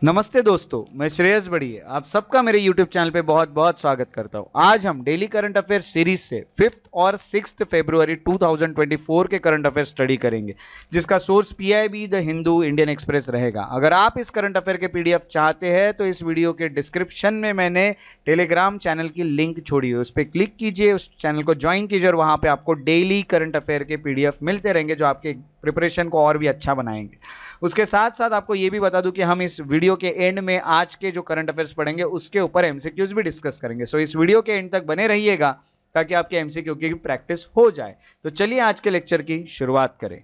नमस्ते दोस्तों, मैं श्रेयस बढ़िया आप सबका मेरे YouTube चैनल पे बहुत बहुत स्वागत करता हूँ। आज हम डेली करंट अफेयर सीरीज से 5th और 6th फरवरी 2024 के करंट अफेयर स्टडी करेंगे, जिसका source PIB, the Hindu, Indian express रहेगा। अगर आप इस करंट अफेयर के PDF चाहते हैं तो इस वीडियो के डिस्क्रिप्शन में मैंने टेलीग्राम चैनल की लिंक छोड़ी है, उस पर क्लिक कीजिए, उस चैनल को ज्वाइन कीजिए और वहाँ पर आपको डेली करंट अफेयर के PDF मिलते रहेंगे जो आपके प्रिपरेशन को और भी अच्छा बनाएंगे। उसके साथ साथ आपको ये भी बता दूं कि हम इस वीडियो के एंड में आज के जो करंट अफेयर्स पढ़ेंगे उसके ऊपर MCQs भी डिस्कस करेंगे। सो इस वीडियो के एंड तक बने रहिएगा ताकि आपके MCQ की प्रैक्टिस हो जाए। तो चलिए आज के लेक्चर की शुरुआत करें।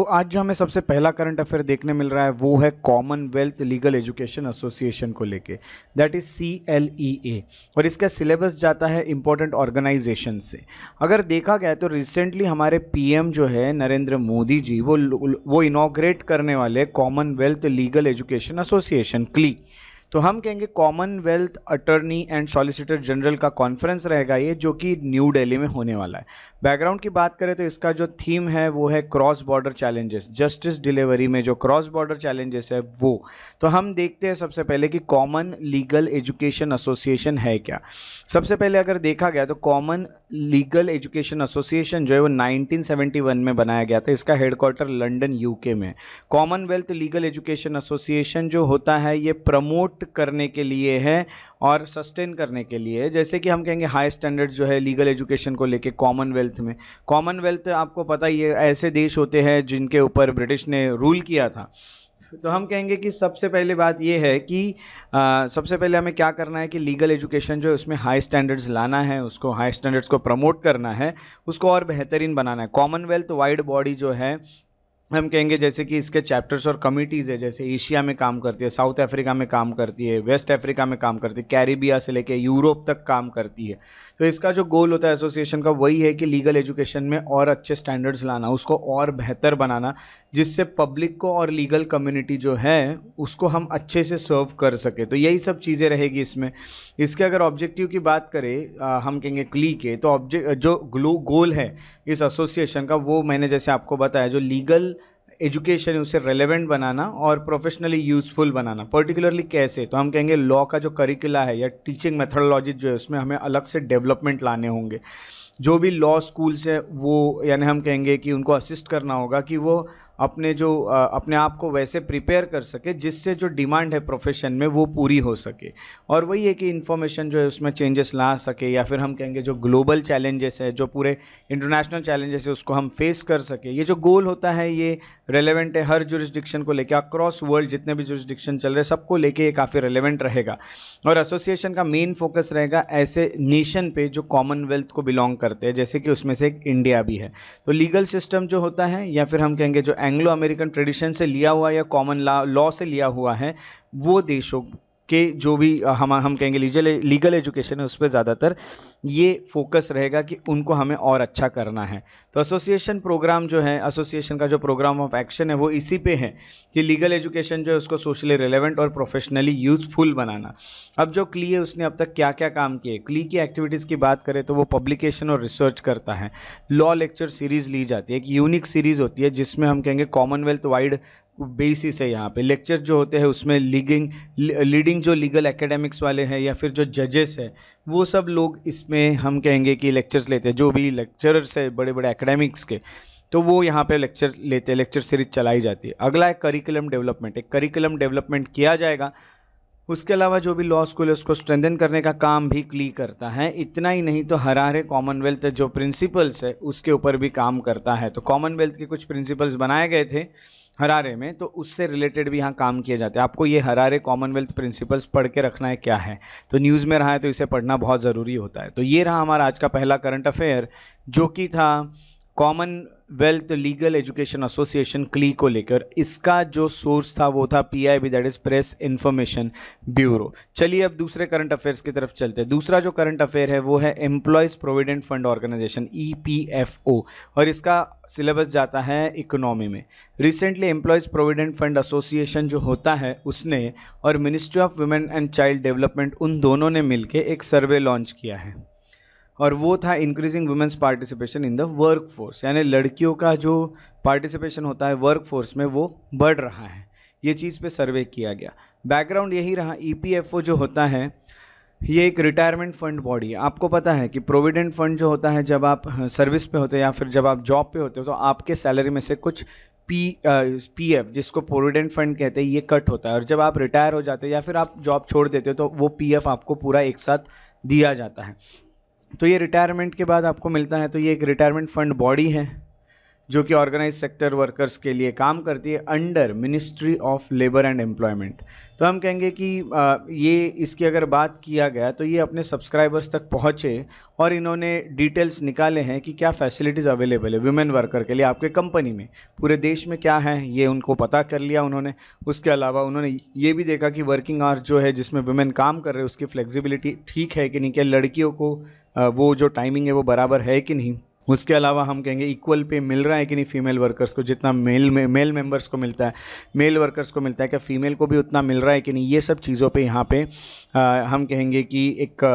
आज जो हमें सबसे पहला करंट अफेयर देखने मिल रहा है वो है कॉमनवेल्थ लीगल एजुकेशन एसोसिएशन को लेके, दैट इज CLEA, और इसका सिलेबस जाता है इंपॉर्टेंट ऑर्गेनाइजेशन से। अगर देखा गया तो रिसेंटली हमारे PM जो है नरेंद्र मोदी जी वो इनॉग्रेट करने वाले Commonwealth legal education association CLEA। तो हम कहेंगे Commonwealth attorney and solicitor general का कॉन्फ्रेंस रहेगा ये, जो कि न्यू दिल्ली में होने वाला है। बैकग्राउंड की बात करें तो इसका जो थीम है वो है cross border challenges, justice delivery में जो क्रॉस बॉर्डर चैलेंजेस है वो। तो हम देखते हैं सबसे पहले कि कॉमन लीगल एजुकेशन एसोसिएशन है क्या। सबसे पहले अगर देखा गया तो कॉमन लीगल एजुकेशन एसोसिएशन जो है वो 1971 में बनाया गया था। इसका हेडक्वार्टर लंदन UK में। कॉमनवेल्थ लीगल एजुकेशन एसोसिएशन जो होता है ये प्रमोट करने के लिए है और सस्टेन करने के लिए है। जैसे कि हम कहेंगे हाई स्टैंडर्ड जो है लीगल एजुकेशन को लेके कॉमनवेल्थ में। कॉमनवेल्थ आपको पता ही है ऐसे देश होते हैं जिनके ऊपर ब्रिटिश ने रूल किया था। तो हम कहेंगे कि सबसे पहले बात यह है कि सबसे पहले हमें क्या करना है कि लीगल एजुकेशन जो है उसमें हाई स्टैंडर्ड्स लाना है, उसको हाई स्टैंडर्ड्स को प्रमोट करना है, उसको और बेहतरीन बनाना है। कॉमनवेल्थ वाइड बॉडी जो है हम कहेंगे जैसे कि इसके चैप्टर्स और कमिटीज़ है, जैसे एशिया में काम करती है, साउथ अफ्रीका में काम करती है, वेस्ट अफ्रीका में काम करती है, कैरिबिया से लेके यूरोप तक काम करती है। तो इसका जो गोल होता है एसोसिएशन का वही है कि लीगल एजुकेशन में और अच्छे स्टैंडर्ड्स लाना, उसको और बेहतर बनाना, जिससे पब्लिक को और लीगल कम्युनिटी जो है उसको हम अच्छे से सर्व कर सके। तो यही सब चीज़ें रहेगी इसमें। इसके अगर ऑब्जेक्टिव की बात करें हम कहेंगे CLEA के, तो जो गोल है इस एसोसिएशन का वो मैंने जैसे आपको बताया, जो लीगल एजुकेशन है उसे रेलेवेंट बनाना और प्रोफेशनली यूज़फुल बनाना। पर्टिकुलरली कैसे, तो हम कहेंगे लॉ का जो करिकुला है या टीचिंग मेथोडोलॉजी जो है उसमें हमें अलग से डेवलपमेंट लाने होंगे। जो भी लॉ स्कूल्स है वो यानी हम कहेंगे कि उनको असिस्ट करना होगा कि वो अपने आप को वैसे प्रिपेयर कर सके जिससे जो डिमांड है प्रोफेशन में वो पूरी हो सके। और वही है कि इन्फॉर्मेशन जो है उसमें चेंजेस ला सके, या फिर हम कहेंगे जो ग्लोबल चैलेंजेस है, जो पूरे इंटरनेशनल चैलेंजेस है उसको हम फेस कर सके। ये जो गोल होता है ये रेलेवेंट है हर जुरिस्डिक्शन को लेके, अक्रॉस वर्ल्ड जितने भी जुरिस्डिक्शन चल रहे सबको लेके ये काफ़ी रेलेवेंट रहेगा। और एसोसिएशन का मेन फोकस रहेगा ऐसे नेशन पे जो कॉमनवेल्थ को बिलोंग करते हैं, जैसे कि उसमें से एक इंडिया भी है। तो लीगल सिस्टम जो होता है या फिर हम कहेंगे जो एंग्लो अमेरिकन ट्रेडिशन से लिया हुआ या कॉमन लॉ से लिया हुआ है, वो देशों के जो भी हम कहेंगे लीगल एजुकेशन है उस पर ज़्यादातर ये फोकस रहेगा कि उनको हमें और अच्छा करना है। तो एसोसिएशन प्रोग्राम जो है, एसोसिएशन का जो प्रोग्राम ऑफ एक्शन है वो इसी पे है कि लीगल एजुकेशन जो है उसको सोशली रिलेवेंट और प्रोफेशनली यूजफुल बनाना। अब जो CLEA है उसने अब तक क्या क्या काम किए, CLEA की एक्टिविटीज़ की बात करें तो वो पब्लिकेशन और रिसर्च करता है। लॉ लेक्चर सीरीज़ ली जाती है, एक यूनिक सीरीज़ होती है जिसमें हम कहेंगे कॉमनवेल्थ वाइड बेसिस है। यहाँ पे लेक्चर जो होते हैं उसमें लीडिंग जो लीगल एकेडमिक्स वाले हैं या फिर जो जजेस हैं वो सब लोग इसमें हम कहेंगे कि लेक्चर्स लेते हैं। जो भी लेक्चरर्स है बड़े बड़े एकेडमिक्स के, तो वो यहाँ पे लेक्चर लेते हैं, लेक्चर सीरीज चलाई जाती है। अगला है करिकुलम डेवलपमेंट, एक करिकुलम डेवलपमेंट किया जाएगा। उसके अलावा जो भी लॉ स्कूल है उसको स्ट्रेंथन करने का काम भी CLEA करता है। इतना ही नहीं तो हरारे कॉमनवेल्थ जो प्रिंसिपल्स है उसके ऊपर भी काम करता है। तो कॉमनवेल्थ के कुछ प्रिंसिपल्स बनाए गए थे हरारे में, तो उससे रिलेटेड भी यहाँ काम किया जाता है। आपको ये हरारे कॉमनवेल्थ प्रिंसिपल्स पढ़ के रखना है क्या है, तो न्यूज़ में रहा है तो इसे पढ़ना बहुत ज़रूरी होता है। तो ये रहा हमारा आज का पहला करंट अफेयर, जो कि था Commonwealth legal education association CLEA को लेकर। इसका जो सोर्स था वो था PIB, that is press information bureau. चलिए अब दूसरे करंट अफेयर्स की तरफ चलते हैं। दूसरा जो करंट अफेयर है वो है employees provident fund organisation EPFO, और इसका सिलेबस जाता है इकोनॉमी में। Recently employees provident fund association जो होता है उसने और ministry of women and child development, उन दोनों ने मिलकर एक सर्वे लॉन्च किया है, और वो था increasing women's participation in the work force, यानी लड़कियों का जो पार्टिसिपेशन होता है वर्क फोर्स में वो बढ़ रहा है। ये चीज़ पे सर्वे किया गया। बैकग्राउंड यही रहा। ईपीएफओ जो होता है ये एक रिटायरमेंट फंड बॉडी है। आपको पता है कि प्रोविडेंट फंड जो होता है, जब आप सर्विस पे होते हैं या फिर जब आप जॉब पे होते हो तो आपके सैलरी में से कुछ पीएफ, जिसको प्रोविडेंट फंड कहते हैं, ये कट होता है। और जब आप रिटायर हो जाते हैं या फिर आप जॉब छोड़ देते हो तो वो पीएफ आपको पूरा एक साथ दिया जाता है। तो ये रिटायरमेंट के बाद आपको मिलता है। तो ये एक रिटायरमेंट फंड बॉडी है जो कि ऑर्गेनाइज सेक्टर वर्कर्स के लिए काम करती है under ministry of labour and employment. तो हम कहेंगे कि ये इसकी अगर बात किया गया तो ये अपने सब्सक्राइबर्स तक पहुँचे और इन्होंने डिटेल्स निकाले हैं कि क्या फैसिलिटीज़ अवेलेबल है वुमेन वर्कर के लिए आपके कंपनी में, पूरे देश में क्या है, ये उनको पता कर लिया उन्होंने। उसके अलावा उन्होंने ये भी देखा कि वर्किंग आवर्स जो है जिसमें वुमेन काम कर रहे हैं उसकी फ्लेक्सिबिलिटी ठीक है कि नहीं, क्या लड़कियों को वो जो टाइमिंग है वो बराबर है कि नहीं। उसके अलावा हम कहेंगे इक्वल पे मिल रहा है कि नहीं फीमेल वर्कर्स को, जितना मेल मेंबर्स को मिलता है, मेल वर्कर्स को मिलता है, क्या फीमेल को भी उतना मिल रहा है कि नहीं। ये सब चीज़ों पे यहाँ पे हम कहेंगे कि एक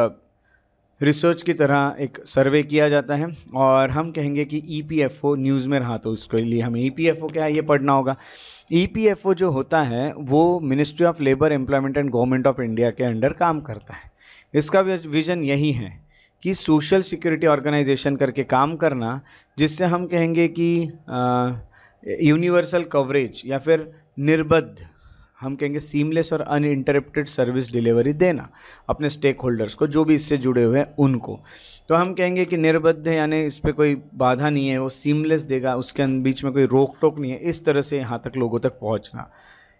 रिसर्च की तरह एक सर्वे किया जाता है। और हम कहेंगे कि ईपीएफओ न्यूज़ में रहा तो उसके लिए हमें ईपीएफओ क्या है ये पढ़ना होगा। ईपीएफओ जो होता है वो ministry of labour employment and government of India के अंडर काम करता है। इसका विजन यही है कि सोशल सिक्योरिटी ऑर्गेनाइजेशन करके काम करना, जिससे हम कहेंगे कि यूनिवर्सल कवरेज या फिर निर्बद्ध, हम कहेंगे सीमलेस और अनइंटरप्टेड सर्विस डिलीवरी देना अपने स्टेक होल्डर्स को, जो भी इससे जुड़े हुए हैं उनको। तो हम कहेंगे कि निर्बद्ध है यानी इस पर कोई बाधा नहीं है, वो सीमलेस देगा, उसके बीच में कोई रोक टोक नहीं है, इस तरह से यहाँ तक लोगों तक पहुँचना।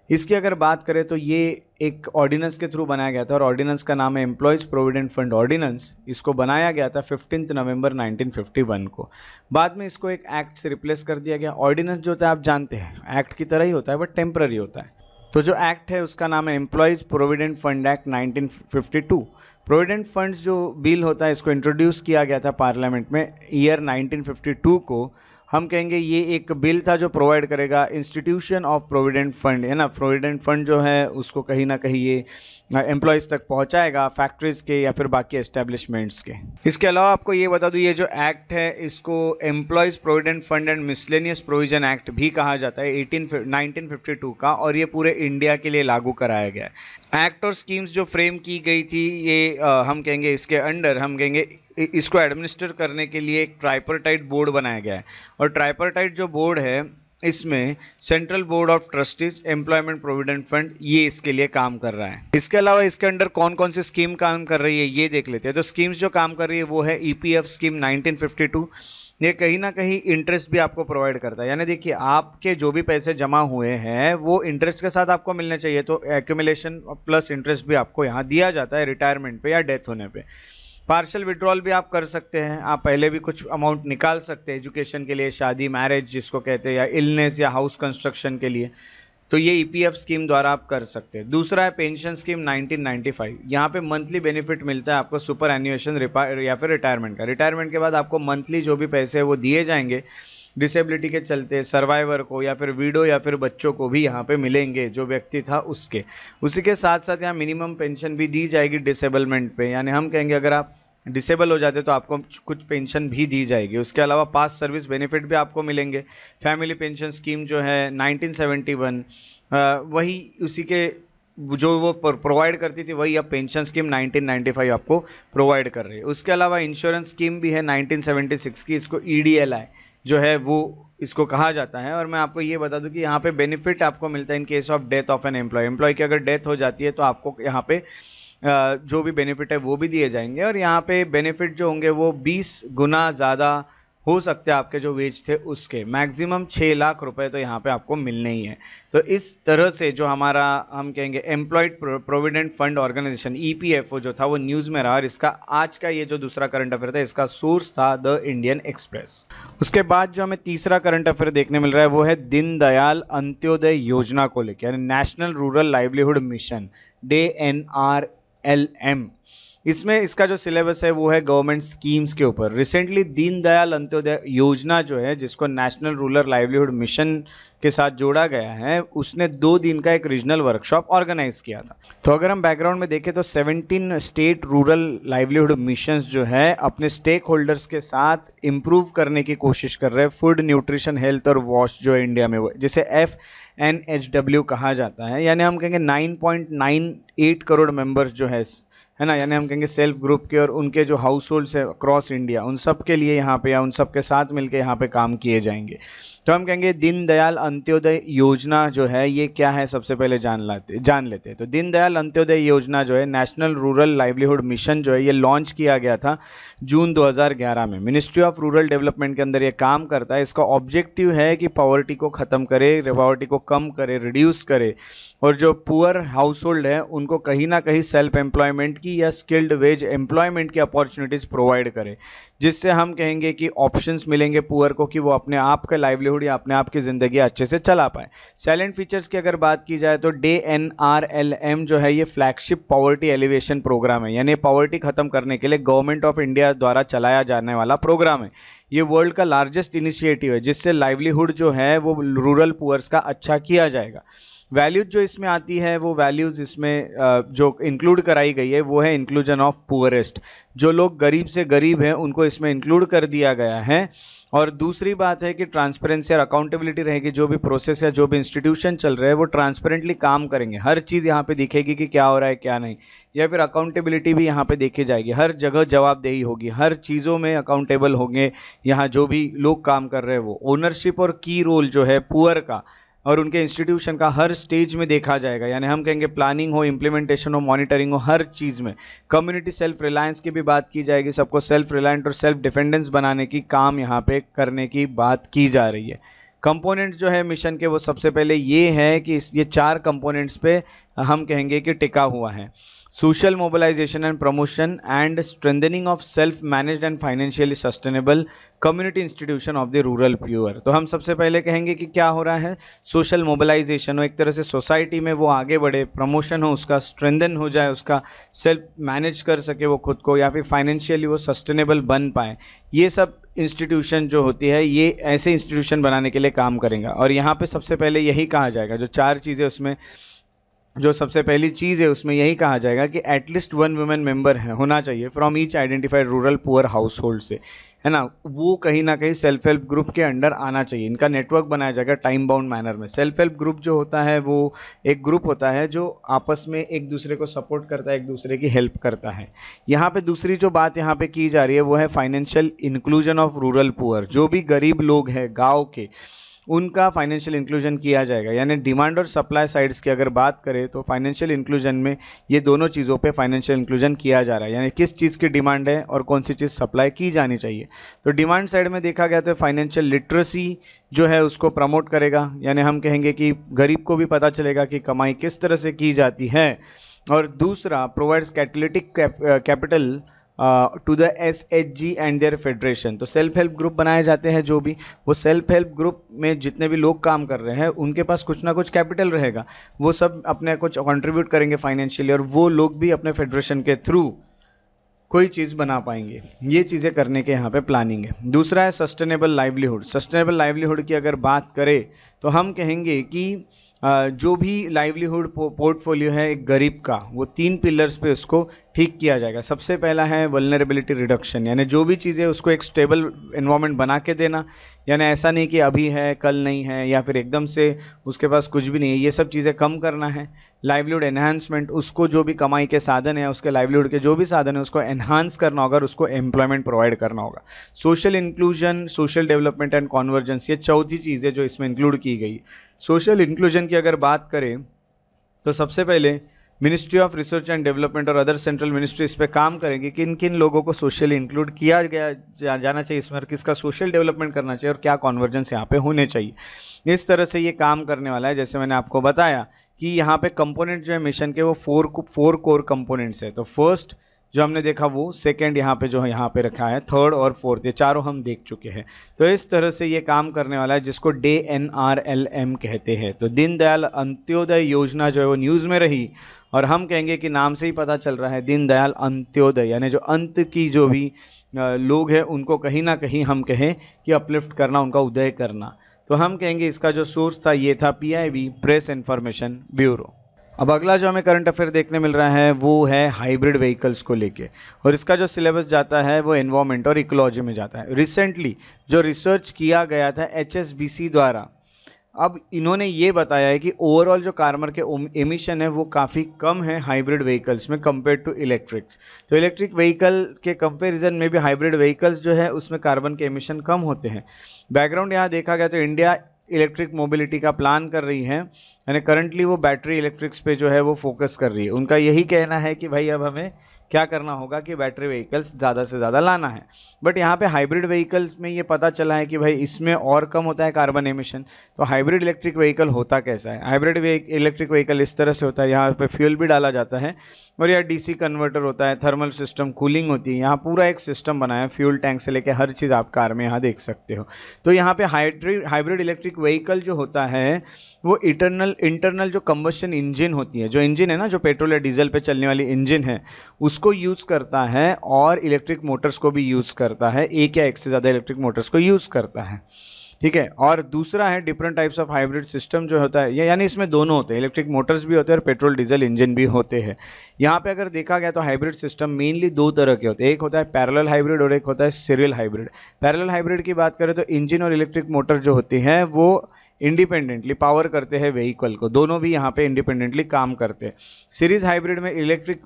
इसकी अगर बात करें तो ये एक ऑर्डिनेंस के थ्रू बनाया गया था और ऑर्डिनेंस का नाम है एम्प्लॉयज़ प्रोविडेंट फंड ऑर्डिनेंस। इसको बनाया गया था 15 नवंबर 1951 को। बाद में इसको एक एक्ट से रिप्लेस कर दिया गया। ऑर्डिनेंस जो होता है आप जानते हैं एक्ट की तरह ही होता है बट टेम्पररी होता है। तो जो एक्ट है उसका नाम है employees provident fund act 1952। Provident fund जो बिल होता है इसको इंट्रोड्यूस किया गया था पार्लियामेंट में ईयर 1952 को। हम कहेंगे ये एक बिल था जो प्रोवाइड करेगा इंस्टीट्यूशन ऑफ प्रोविडेंट फंड, है ना। प्रोविडेंट फंड जो है उसको कहीं ना कहीं ये एम्प्लॉयज़ तक पहुंचाएगा, फैक्ट्रीज़ के या फिर बाकी एस्टेब्लिशमेंट्स के। इसके अलावा आपको ये बता दूं ये जो एक्ट है इसको employees provident fund and miscellaneous provision act भी कहा जाता है 1952 का, और ये पूरे इंडिया के लिए लागू कराया गया है। एक्ट और स्कीम्स जो फ्रेम की गई थी ये हम कहेंगे इसके अंडर हम कहेंगे इसको एडमिनिस्टर करने के लिए एक ट्राइपरटाइट बोर्ड बनाया गया है। और ट्राइपरटाइट जो बोर्ड है इसमें central board of trustees employment provident fund ये इसके लिए काम कर रहा है। इसके अलावा इसके अंडर कौन कौन सी स्कीम काम कर रही है ये देख लेते हैं। तो स्कीम्स जो काम कर रही है वो है ईपीएफ स्कीम 1952। ये कहीं ना कहीं इंटरेस्ट भी आपको प्रोवाइड करता है, यानी देखिए आपके जो भी पैसे जमा हुए हैं वो इंटरेस्ट के साथ आपको मिलने चाहिए। तो एक्यूमुलेशन प्लस इंटरेस्ट भी आपको यहाँ दिया जाता है रिटायरमेंट पे या डेथ होने पे। पार्शियल विड्रॉल भी आप कर सकते हैं, आप पहले भी कुछ अमाउंट निकाल सकते हैं एजुकेशन के लिए, शादी मैरिज जिसको कहते हैं, या इलनेस या हाउस कंस्ट्रक्शन के लिए। तो ये ईपीएफ स्कीम द्वारा आप कर सकते हैं। दूसरा है पेंशन स्कीम 1995। यहाँ पे मंथली बेनिफिट मिलता है आपको सुपर एन्युएशन या फिर रिटायरमेंट का। रिटायरमेंट के बाद आपको मंथली जो भी पैसे हैं वो दिए जाएंगे डिसेबिलिटी के चलते सर्वाइवर को या फिर विडो या फिर बच्चों को भी यहाँ पे मिलेंगे जो व्यक्ति था उसके। उसी के साथ साथ यहाँ मिनिमम पेंशन भी दी जाएगी डिसेबलमेंट पे, यानी हम कहेंगे अगर आप डिसेबल हो जाते तो आपको कुछ पेंशन भी दी जाएगी। उसके अलावा पास सर्विस बेनिफिट भी आपको मिलेंगे। फैमिली पेंशन स्कीम जो है 1971 वही उसी के जो वो प्रोवाइड करती थी वही अब पेंशन स्कीम 1995 आपको प्रोवाइड कर रही है। उसके अलावा इंश्योरेंस स्कीम भी है 1976 की, इसको ईडीएलआई जो है वो इसको कहा जाता है। और मैं आपको ये बता दूं कि यहाँ पे बेनिफिट आपको मिलता है in case of death of an employee की अगर डेथ हो जाती है तो आपको यहाँ पे जो भी बेनिफिट है वो भी दिए जाएंगे। और यहाँ पे बेनिफिट जो होंगे वो 20 गुना ज़्यादा हो सकते हैं आपके जो वेज थे उसके। मैक्सिमम 6 लाख रुपए तो यहाँ पे आपको मिलने ही है। तो इस तरह से जो हमारा हम कहेंगे employed provident fund organisation EPFO जो था वो न्यूज़ में रहा। और इसका आज का ये जो दूसरा करंट अफेयर था इसका सोर्स था द इंडियन एक्सप्रेस। उसके बाद जो हमें तीसरा करंट अफेयर देखने मिल रहा है वो है दीनदयाल अंत्योदय योजना को लेकर, यानी national rural livelihood mission DNRLM। इसमें इसका जो सिलेबस है वो है गवर्नमेंट स्कीम्स के ऊपर। रिसेंटली दीनदयाल अंत्योदय योजना जो है, जिसको नेशनल रूरल लाइवलीहुड मिशन के साथ जोड़ा गया है, उसने 2 दिन का एक रीजनल वर्कशॉप ऑर्गेनाइज किया था। तो अगर हम बैकग्राउंड में देखें तो 17 स्टेट रूरल लाइवलीहुड मिशंस जो है अपने स्टेक होल्डर्स के साथ इम्प्रूव करने की कोशिश कर रहे हैं फूड, न्यूट्रिशन, हेल्थ और वॉश जो है इंडिया में, वो जिसे FNHW कहा जाता है। यानी हम कहेंगे 9.98 करोड़ मेंबर्स जो है ना, यानी हम कहेंगे सेल्फ ग्रुप के और उनके जो हाउस होल्ड्स है अक्रॉस इंडिया, उन सब के लिए यहाँ पे या उन सब के साथ मिलकर यहाँ पे काम किए जाएंगे। तो हम कहेंगे दीनदयाल अंत्योदय योजना जो है ये क्या है, सबसे पहले जान लेते हैं। तो दीनदयाल अंत्योदय योजना जो है नेशनल रूरल लाइवलीहुड मिशन जो है, ये लॉन्च किया गया था जून 2011 में। मिनिस्ट्री ऑफ रूरल डेवलपमेंट के अंदर ये काम करता है। इसका ऑब्जेक्टिव है कि पॉवर्टी को ख़त्म करे, पॉवर्टी को कम करे, रिड्यूस करे, और जो पुअर हाउस होल्ड है उनको कहीं ना कहीं सेल्फ एम्प्लॉयमेंट की या स्किल्ड वेज एम्प्लॉयमेंट की अपॉर्चुनिटीज़ प्रोवाइड करे, जिससे हम कहेंगे कि ऑप्शंस मिलेंगे पुअर को कि वो अपने आप का लाइवलीहुड या अपने आप की ज़िंदगी अच्छे से चला पाए। साइलेंट फीचर्स की अगर बात की जाए तो DNRLM जो है ये फ्लैगशिप पॉवर्टी एलिवेशन प्रोग्राम है, यानी पॉवर्टी ख़त्म करने के लिए गवर्नमेंट ऑफ इंडिया द्वारा चलाया जाने वाला प्रोग्राम है। ये वर्ल्ड का लार्जेस्ट इनिशिएटिव है जिससे लाइवलीहुड जो है वो रूरल पुअर्स का अच्छा किया जाएगा। वैल्यूज जो इसमें आती है, वो वैल्यूज़ इसमें जो इंक्लूड कराई गई है वो है इंक्लूजन ऑफ पुअरेस्ट। जो लोग गरीब से गरीब हैं उनको इसमें इंक्लूड कर दिया गया है। और दूसरी बात है कि ट्रांसपेरेंसी और अकाउंटेबिलिटी रहेगी। जो भी प्रोसेस या जो भी इंस्टीट्यूशन चल रहे हैं वो ट्रांसपेरेंटली काम करेंगे, हर चीज़ यहाँ पे दिखेगी कि क्या हो रहा है क्या नहीं, या फिर अकाउंटेबिलिटी भी यहाँ पे देखी जाएगी, हर जगह जवाबदेही होगी, हर चीज़ों में अकाउंटेबल होंगे यहाँ जो भी लोग काम कर रहे हैं वो। ओनरशिप और की रोल जो है पुअर का और उनके इंस्टीट्यूशन का हर स्टेज में देखा जाएगा, यानी हम कहेंगे प्लानिंग हो, इम्प्लीमेंटेशन हो, मॉनिटरिंग हो, हर चीज़ में। कम्युनिटी सेल्फ रिलायंस की भी बात की जाएगी, सबको सेल्फ रिलायंट और सेल्फ डिपेंडेंस बनाने की काम यहाँ पे करने की बात की जा रही है। कंपोनेंट्स जो है मिशन के वो सबसे पहले ये है कि ये 4 कंपोनेंट्स पे हम कहेंगे कि टिका हुआ है। Social mobilisation and promotion and strengthening of self managed and financially sustainable community institution of the rural poor. तो हम सबसे पहले कहेंगे कि क्या हो रहा है, सोशल मोबिलाइजेशन हो, एक तरह से सोसाइटी में वो आगे बढ़े, प्रमोशन हो उसका, स्ट्रेंथन हो जाए उसका, सेल्फ मैनेज कर सके वो खुद को, या फिर फाइनेंशियली वो सस्टेनेबल बन पाए। ये सब इंस्टीट्यूशन जो होती है ये ऐसे इंस्टीट्यूशन बनाने के लिए काम करेंगे। और यहाँ पे सबसे पहले यही कहा जाएगा, जो 4 चीज़ें उसमें, जो सबसे पहली चीज़ है उसमें यही कहा जाएगा कि एटलीस्ट 1 वुमेन मेंबर है होना चाहिए from each identified rural poor house hold से, है ना। वो कहीं ना कहीं सेल्फ हेल्प ग्रुप के अंडर आना चाहिए। इनका नेटवर्क बनाया जाएगा टाइम बाउंड मैनर में। सेल्फ हेल्प ग्रुप जो होता है वो एक ग्रुप होता है जो आपस में एक दूसरे को सपोर्ट करता है, एक दूसरे की हेल्प करता है। यहाँ पे दूसरी जो बात यहाँ पे की जा रही है वो है financial inclusion of rural poor. जो भी गरीब लोग हैं गाँव के, उनका फाइनेंशियल इंक्लूजन किया जाएगा। यानी डिमांड और सप्लाई साइड्स की अगर बात करें तो फाइनेंशियल इंक्लूजन में ये दोनों चीज़ों पे फाइनेंशियल इंक्लूजन किया जा रहा है, यानी किस चीज़ की डिमांड है और कौन सी चीज़ सप्लाई की जानी चाहिए। तो डिमांड साइड में देखा गया तो फाइनेंशियल लिटरेसी जो है उसको प्रमोट करेगा, यानी हम कहेंगे कि गरीब को भी पता चलेगा कि कमाई किस तरह से की जाती है। और दूसरा, provides catalytic capital to the SHG and their federation. तो सेल्फ हेल्प ग्रुप बनाए जाते हैं, जो भी वो सेल्फ हेल्प ग्रुप में जितने भी लोग काम कर रहे हैं उनके पास कुछ ना कुछ कैपिटल रहेगा, वो सब अपने कुछ कंट्रीब्यूट करेंगे फाइनेंशियली, और वो लोग भी अपने फेडरेशन के थ्रू कोई चीज़ बना पाएंगे। ये चीज़ें करने के यहाँ पे प्लानिंग है। दूसरा है सस्टेनेबल लाइवलीहुड। सस्टेनेबल लाइवलीहुड की अगर बात करें तो हम कहेंगे कि जो भी लाइवलीहुड पोर्टफोलियो है एक गरीब का, वो 3 पिलर्स पे उसको ठीक किया जाएगा। सबसे पहला है वल्नरेबिलिटी रिडक्शन, यानी जो भी चीज़ें उसको एक स्टेबल एनवायरनमेंट बना के देना, यानी ऐसा नहीं कि अभी है कल नहीं है या फिर एकदम से उसके पास कुछ भी नहीं है, ये सब चीज़ें कम करना है। लाइवलीहुड एनहांसमेंट, उसको जो भी कमाई के साधन है, उसके लाइवलीहुड के जो भी साधन है उसको एनहांस करना होगा और उसको एम्प्लॉयमेंट प्रोवाइड करना होगा। Social inclusion, social development and convergence, ये चौथी चीज़ है जो इसमें इंक्लूड की गई। सोशल इंक्लूजन की अगर बात करें तो सबसे पहले ministry of research and development और अदर सेंट्रल मिनिस्ट्री इस पर काम करेंगे कि किन लोगों को सोशली इंक्लूड किया जाना चाहिए इसमें, किसका सोशल डेवलपमेंट करना चाहिए और क्या कॉन्वर्जेंस यहाँ पे होने चाहिए। इस तरह से ये काम करने वाला है। जैसे मैंने आपको बताया कि यहाँ पे कंपोनेंट जो है मिशन के वो 4 कोर कंपोनेंट्स है। तो फर्स्ट जो हमने देखा वो सेकंड यहाँ पे जो है यहाँ पे रखा है, थर्ड और फोर्थ, ये चारों हम देख चुके हैं। तो इस तरह से ये काम करने वाला है, जिसको DNRLM कहते हैं। तो दीनदयाल अंत्योदय योजना जो है वो न्यूज़ में रही, और हम कहेंगे कि नाम से ही पता चल रहा है दीनदयाल अंत्योदय, यानी जो अंत की जो भी लोग हैं उनको कहीं ना कहीं हम कहें कि अपलिफ्ट करना, उनका उदय करना। तो हम कहेंगे इसका जो सोर्स था ये था PIB, प्रेस इन्फॉर्मेशन ब्यूरो। अब अगला जो हमें करंट अफेयर देखने मिल रहा है वो है हाइब्रिड व्हीकल्स को लेके, और इसका जो सिलेबस जाता है वो एनवायरमेंट और इकोलॉजी में जाता है। रिसेंटली जो रिसर्च किया गया था HSBC द्वारा, अब इन्होंने ये बताया है कि ओवरऑल जो कार्बन के एमिशन है वो काफ़ी कम है हाइब्रिड व्हीकल्स में कंपेयर टू इलेक्ट्रिक्स। तो इलेक्ट्रिक व्हीकल के कंपैरिजन में भी हाइब्रिड व्हीकल्स जो है उसमें कार्बन के एमिशन कम होते हैं। बैकग्राउंड यहाँ देखा गया तो इंडिया इलेक्ट्रिक मोबिलिटी का प्लान कर रही है, यानी करंटली वो बैटरी इलेक्ट्रिक्स पे जो है वो फोकस कर रही है। उनका यही कहना है कि भाई अब हमें क्या करना होगा कि बैटरी व्हीकल्स ज़्यादा से ज़्यादा लाना है। बट यहाँ पे हाइब्रिड व्हीकल्स में ये पता चला है कि भाई इसमें और कम होता है कार्बन एमिशन। तो हाइब्रिड इलेक्ट्रिक व्हीकल होता कैसा है? हाइब्रिड इलेक्ट्रिक व्हीकल इस तरह से होता है, यहाँ पे फ्यूल भी डाला जाता है और यहाँ DC कन्वर्टर होता है, थर्मल सिस्टम, कूलिंग होती है, यहाँ पूरा एक सिस्टम बनाया है, फ्यूल टैंक से लेकर हर चीज़ आप कार में यहाँ देख सकते हो। तो यहाँ पे हाइब्रिड इलेक्ट्रिक व्हीकल जो होता है वो इंटरनल जो कंबशन इंजन होती है, जो इंजन है ना, जो पेट्रोल या डीजल पे चलने वाली इंजन है, उसको यूज़ करता है और इलेक्ट्रिक मोटर्स को भी यूज़ करता है, एक या एक से ज़्यादा इलेक्ट्रिक मोटर्स को यूज़ करता है, ठीक है। और दूसरा है different types of hybrid system जो होता है, यानी इसमें दोनों होते हैं, इलेक्ट्रिक मोटर्स भी होते हैं और पेट्रोल डीजल इंजन भी होते हैं। यहाँ पे अगर देखा गया तो हाइब्रिड सिस्टम मेनली दो तरह के होते हैं, एक होता है पैरेलल हाइब्रिड और एक होता है सीरियल हाइब्रिड। पैरेलल हाइब्रिड की बात करें तो इंजन और इलेक्ट्रिक मोटर जो होती हैं वो इंडिपेंडेंटली पावर करते हैं व्हीकल को, दोनों भी यहाँ पे इंडिपेंडेंटली काम करते हैं। सीरीज हाइब्रिड में इलेक्ट्रिक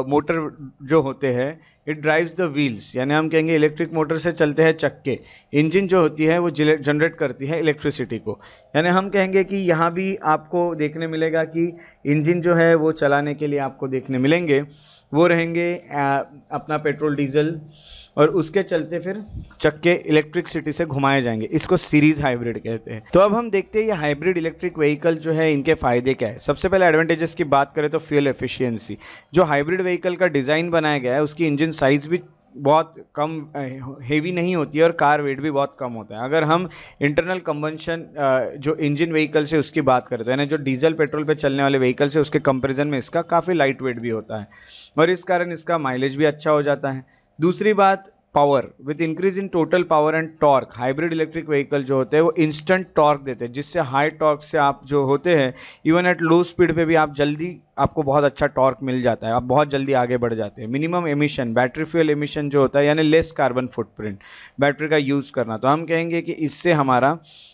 मोटर जो होते हैं इट ड्राइव्स द व्हील्स, यानी हम कहेंगे इलेक्ट्रिक मोटर से चलते हैं चक्के, इंजन जो होती है वो जनरेट करती है इलेक्ट्रिसिटी को। यानी हम कहेंगे कि यहाँ भी आपको देखने मिलेगा कि इंजन जो है वो चलाने के लिए आपको देखने मिलेंगे वो रहेंगे अपना पेट्रोल डीजल, और उसके चलते फिर चक्के इलेक्ट्रिसिटी से घुमाए जाएंगे, इसको सीरीज हाइब्रिड कहते हैं। तो अब हम देखते हैं ये हाइब्रिड इलेक्ट्रिक व्हीकल जो है इनके फ़ायदे क्या है। सबसे पहले एडवांटेजेस की बात करें तो फ्यूल एफिशिएंसी, जो हाइब्रिड व्हीकल का डिज़ाइन बनाया गया है उसकी इंजन साइज़ भी बहुत कम हेवी नहीं होती है और कार वेट भी बहुत कम होता है। अगर हम इंटरनल कंबंशन जो इंजन व्हीकल से उसकी बात करें तो यानी जो डीजल पेट्रोल पे चलने वाले व्हीकल से उसके कंपैरिजन में इसका काफ़ी लाइट वेट भी होता है और इस कारण इसका माइलेज भी अच्छा हो जाता है। दूसरी बात, power, with increase in total power and torque, hybrid electric vehicle जो होते हैं वो इंस्टेंट टॉर्क देते हैं, जिससे हाई टॉर्क से आप जो होते हैं इवन एट लो स्पीड पे भी आप जल्दी, आपको बहुत अच्छा टॉर्क मिल जाता है, आप बहुत जल्दी आगे बढ़ जाते हैं। Minimum emission, battery fuel emission जो होता है यानी लेस कार्बन फुटप्रिंट, बैटरी का यूज़ करना, तो हम कहेंगे कि इससे हमारा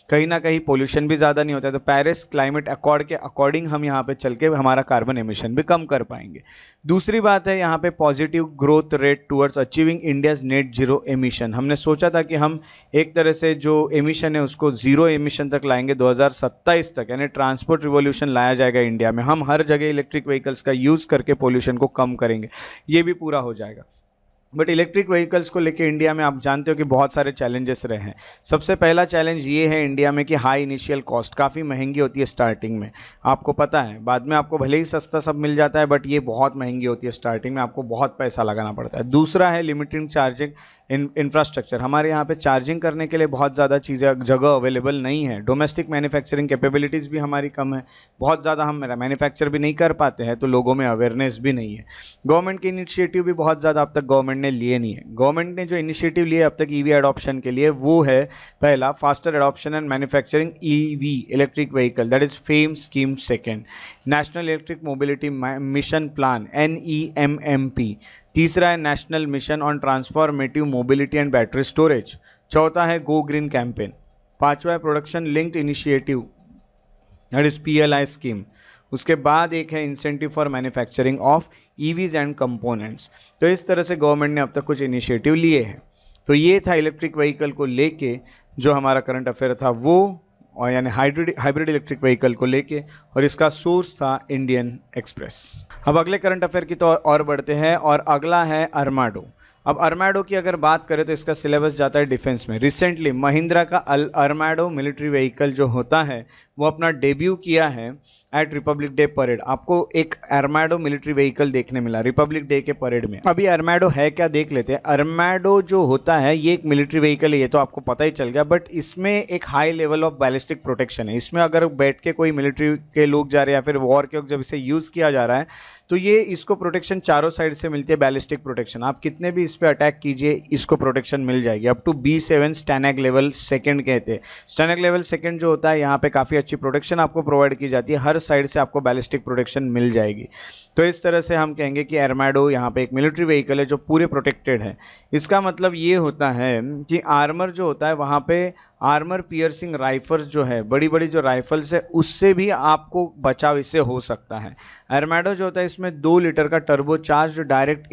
कहीं ना कहीं पोल्यूशन भी ज़्यादा नहीं होता है। तो पेरिस क्लाइमेट अकॉर्ड के अकॉर्डिंग हम यहाँ पे चल के हमारा कार्बन एमिशन भी कम कर पाएंगे। दूसरी बात है यहाँ पे positive growth rate towards achieving India's net zero emission. हमने सोचा था कि हम एक तरह से जो एमिशन है उसको ज़ीरो एमिशन तक लाएंगे 2027 तक, यानी ट्रांसपोर्ट रिवॉल्यूशन लाया जाएगा इंडिया में, हम हर जगह इलेक्ट्रिक व्हीकल्स का यूज़ करके पोल्यूशन को कम करेंगे, ये भी पूरा हो जाएगा। बट इलेक्ट्रिक व्हीकल्स को लेके इंडिया में आप जानते हो कि बहुत सारे चैलेंजेस रहे हैं। सबसे पहला चैलेंज ये है इंडिया में कि हाई इनिशियल कॉस्ट, काफ़ी महंगी होती है स्टार्टिंग में, आपको पता है, बाद में आपको भले ही सस्ता सब मिल जाता है बट ये बहुत महंगी होती है स्टार्टिंग में, आपको बहुत पैसा लगाना पड़ता है। दूसरा है लिमिटेड चार्जिंग इंफ्रास्ट्रक्चर, हमारे यहाँ पे चार्जिंग करने के लिए बहुत ज़्यादा चीज़ें जगह अवेलेबल नहीं है। डोमेस्टिक मैन्युफैक्चरिंग कैपेबिलिटीज़ भी हमारी कम है, बहुत ज़्यादा हम मैन्युफैक्चर भी नहीं कर पाते हैं, तो लोगों में अवेयरनेस भी नहीं है। गवर्नमेंट के इनिशिएटिव भी बहुत ज़्यादा अब तक गवर्नमेंट ने लिए नहीं है। गवर्नमेंट ने जो इनिशिएटिव लिए अब तक ईवी एडॉप्शन के लिए वो है, पहला faster adoption and manufacturing EV electric vehicle, that is fame scheme. Second, national electric mobility mission plan NEMMP। तीसरा है national mission on transformative mobility and battery storage. चौथा है गो ग्रीन कैंपेन। पांचवा है production linked initiative, that is PLI scheme. उसके बाद एक है incentive for manufacturing of EVs and components. तो इस तरह से गवर्नमेंट ने अब तक कुछ इनिशिएटिव लिए हैं। तो ये था इलेक्ट्रिक व्हीकल को लेके जो हमारा करंट अफेयर था वो, और यानी हाइब्रिड इलेक्ट्रिक व्हीकल को लेके, और इसका सोर्स था इंडियन एक्सप्रेस। अब अगले करंट अफेयर की तो और बढ़ते हैं, और अगला है अर्माडो। अब अर्माडो की अगर बात करें तो इसका सिलेबस जाता है डिफेंस में। रिसेंटली महिंद्रा का अर्माडो मिलिट्री व्हीकल जो होता है वो अपना डेब्यू किया है एट रिपब्लिक डे परेड। आपको एक आर्मैडो मिलिट्री व्हीकल देखने मिला रिपब्लिक डे के परेड में। अभी आर्मैडो है क्या देख लेते हैं। आर्मैडो जो होता है ये एक मिलिट्री व्हीकल है, ये तो आपको पता ही चल गया, बट इसमें एक high level of ballistic protection है। इसमें अगर बैठ के कोई मिलिट्री के लोग जा रहे हैं या फिर वॉर के वक्त जब इसे यूज़ किया जा रहा है तो ये इसको प्रोटेक्शन चारों साइड से मिलती है, बैलिस्टिक प्रोटेक्शन। आप कितने भी इस पर अटैक कीजिए इसको प्रोटेक्शन मिल जाएगी। Up to B7 STANAG level second कहते हैं। स्टैनैग लेवल सेकंड जो होता है यहाँ पे काफ़ी अच्छी प्रोटेक्शन आपको प्रोवाइड की जाती है, हर साइड से आपको बैलिस्टिक प्रोटेक्शन मिल जाएगी। तो इस तरह से हम कहेंगे कि आर्मैडो यहाँ पे एक मिलिट्री व्हीकल है जो पूरे प्रोटेक्टेड है। इसका मतलब ये होता है कि आर्मर जो होता है वहाँ पे आर्मर पियर्सिंग राइफल्स जो है, बड़ी बड़ी जो राइफल्स है उससे भी आपको बचाव इससे हो सकता है। आर्मैडो जो होता है इसमें 2 लीटर का turbo charge direct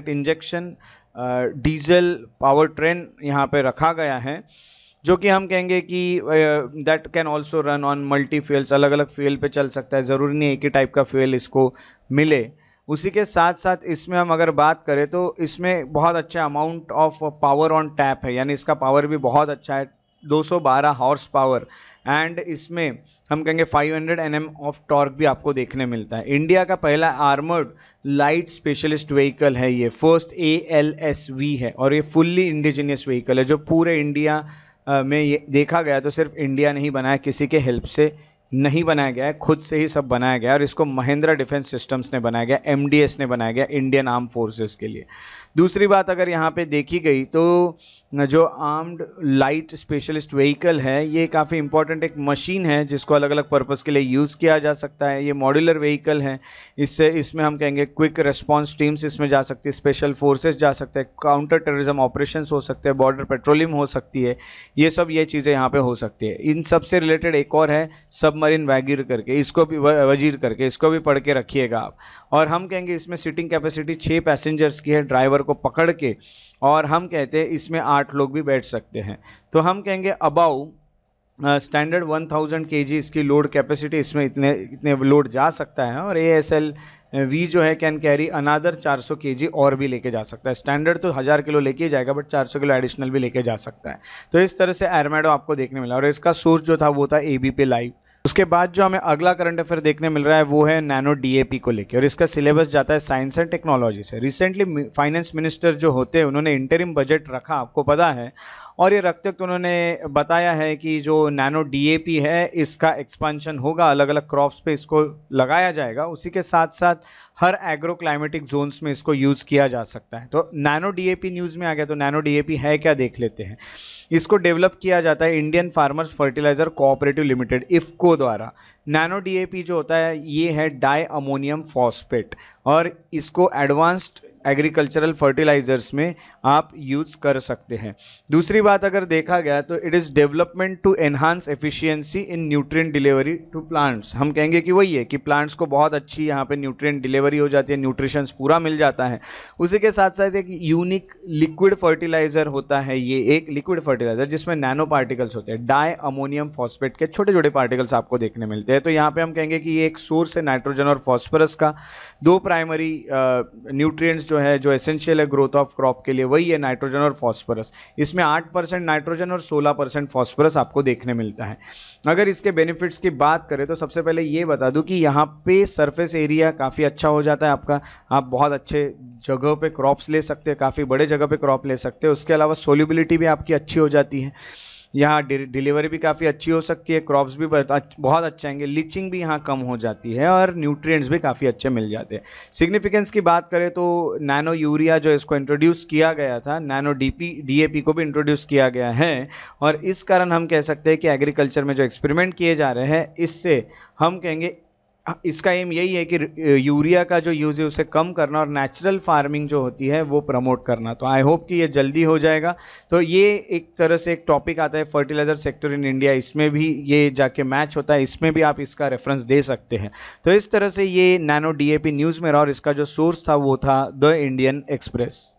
injection diesel power train यहाँ पे रखा गया है, जो कि हम कहेंगे कि that can also run on multi fuels, अलग अलग फ्यूल पे चल सकता है, ज़रूरी नहीं एक ही टाइप का फ्यूल इसको मिले। उसी के साथ साथ इसमें हम अगर बात करें तो इसमें बहुत अच्छा amount of power on tap है, यानी इसका पावर भी बहुत अच्छा है, 212 हॉर्स पावर। एंड इसमें हम कहेंगे 500 Nm ऑफ टॉर्क भी आपको देखने मिलता है। इंडिया का पहला आर्मर्ड लाइट स्पेशलिस्ट व्हीकल है ये, फर्स्ट ALSV है, और ये फुल्ली इंडिजिनियस व्हीकल है जो पूरे इंडिया में ये देखा गया तो सिर्फ इंडिया नहीं बनाया, किसी के हेल्प से नहीं बनाया गया है, खुद से ही सब बनाया गया, और इसको महिंद्रा डिफेंस सिस्टम्स ने बनाया गया, MDS ने बनाया गया, इंडियन आर्म फोर्सेस के लिए। दूसरी बात अगर यहाँ पे देखी गई तो जो आर्म्ड लाइट स्पेशलिस्ट व्हीकल है ये काफ़ी इंपॉर्टेंट एक मशीन है जिसको अलग अलग पर्पज़ के लिए यूज़ किया जा सकता है। ये मॉड्यूलर व्हीकल है, इसमें हम कहेंगे क्विक रिस्पांस टीम्स इसमें जा सकती है, स्पेशल फोर्सेस जा सकते हैं, काउंटर टेररिज्म ऑपरेशंस हो सकते हैं, बॉर्डर पेट्रोलिंग हो सकती है, ये चीज़ें यहाँ पे हो सकती है। इन सब से रिलेटेड एक और है सबमरीन वजीर करके, इसको भी पढ़ के रखिएगा आप। और हम कहेंगे इसमें सीटिंग कैपेसिटी 6 पैसेंजर्स की है, ड्राइवर को पकड़ के, और हम कहते हैं इसमें 8 लोग भी बैठ सकते हैं। तो हम कहेंगे अबाउ स्टैंडर्ड 1000 kg इसकी लोड कैपेसिटी, इसमें इतने लोड जा सकता है। और ASLV जो है कैन कैरी अनादर 400 kg और भी लेके जा सकता है। स्टैंडर्ड तो 1000 किलो लेके जाएगा, बट 400 किलो एडिशनल भी लेके जा सकता है। तो इस तरह से आर्मैडो आपको देखने मिला, और इसका सोर्स जो था वो था ABP लाइव। उसके बाद जो हमें अगला करंट अफेयर देखने मिल रहा है वो है नैनो DAP को लेकर, और इसका सिलेबस जाता है साइंस एंड टेक्नोलॉजी से। रिसेंटली फाइनेंस मिनिस्टर जो होते हैं उन्होंने इंटरिम बजट रखा, आपको पता है, और ये रखते वक्त उन्होंने बताया है कि जो नैनो DAP है इसका एक्सपांशन होगा, अलग अलग क्रॉप्स पे इसको लगाया जाएगा। उसी के साथ साथ हर एग्रो क्लाइमेटिक जोन्स में इसको यूज़ किया जा सकता है। तो नैनो DAP न्यूज़ में आ गया, तो नैनो DAP है क्या देख लेते हैं। इसको डेवलप किया जाता है Indian farmers fertiliser cooperative limited IFFCO द्वारा। नैनो DAP जो होता है ये है डाई अमोनियम फॉस्फेट, और इसको एडवांस्ड एग्रीकल्चरल फर्टिलाइजर्स में आप यूज़ कर सकते हैं। दूसरी बात अगर देखा गया तो it is development to enhance efficiency in nutrient delivery to plants. हम कहेंगे कि वही है कि प्लांट्स को बहुत अच्छी यहाँ पे न्यूट्रिएंट डिलीवरी हो जाती है, न्यूट्रिशंस पूरा मिल जाता है। उसी के साथ साथ एक यूनिक लिक्विड फर्टिलाइजर होता है, ये एक लिक्विड फर्टिलाइजर जिसमें नैनो पार्टिकल्स होते हैं, डाई अमोनियम फॉस्फेट के छोटे छोटे पार्टिकल्स आपको देखने मिलते हैं। तो यहाँ पे हम कहेंगे कि ये एक सोर्स है नाइट्रोजन और फॉस्फोरस का, 2 प्राइमरी न्यूट्रिएंट्स जो है जो एसेंशियल है ग्रोथ ऑफ क्रॉप के लिए, वही है नाइट्रोजन और फॉस्फोरस। इसमें 8% नाइट्रोजन और 16% फॉस्फोरस आपको देखने मिलता है। अगर इसके बेनिफिट्स की बात करें तो सबसे पहले ये बता दूं कि यहाँ पे सरफेस एरिया काफ़ी अच्छा हो जाता है आपका, आप बहुत अच्छे जगह पे क्रॉप्स ले सकते हैं, काफ़ी बड़े जगह पे क्रॉप ले सकते हैं। उसके अलावा सोल्यूबिलिटी भी आपकी अच्छी हो जाती है, यहाँ डिलीवरी भी काफ़ी अच्छी हो सकती है, क्रॉप्स भी बहुत अच्छे आएंगे, लीचिंग भी यहाँ कम हो जाती है, और न्यूट्रिएंट्स भी काफ़ी अच्छे मिल जाते हैं। सिग्निफिकेंस की बात करें तो नैनो यूरिया जो इसको इंट्रोड्यूस किया गया था, नैनो DAP को भी इंट्रोड्यूस किया गया है, और इस कारण हम कह सकते हैं कि एग्रीकल्चर में जो एक्सपेरिमेंट किए जा रहे हैं इससे हम कहेंगे इसका एम यही है कि यूरिया का जो यूज़ है उसे कम करना और नेचुरल फार्मिंग जो होती है वो प्रमोट करना। तो आई होप कि ये जल्दी हो जाएगा। तो ये एक तरह से एक टॉपिक आता है फर्टिलाइजर सेक्टर इन इंडिया, इसमें भी ये जाके मैच होता है, इसमें भी आप इसका रेफरेंस दे सकते हैं। तो इस तरह से ये नैनो DAP न्यूज़ में रहा, और इसका जो सोर्स था वो था द इंडियन एक्सप्रेस।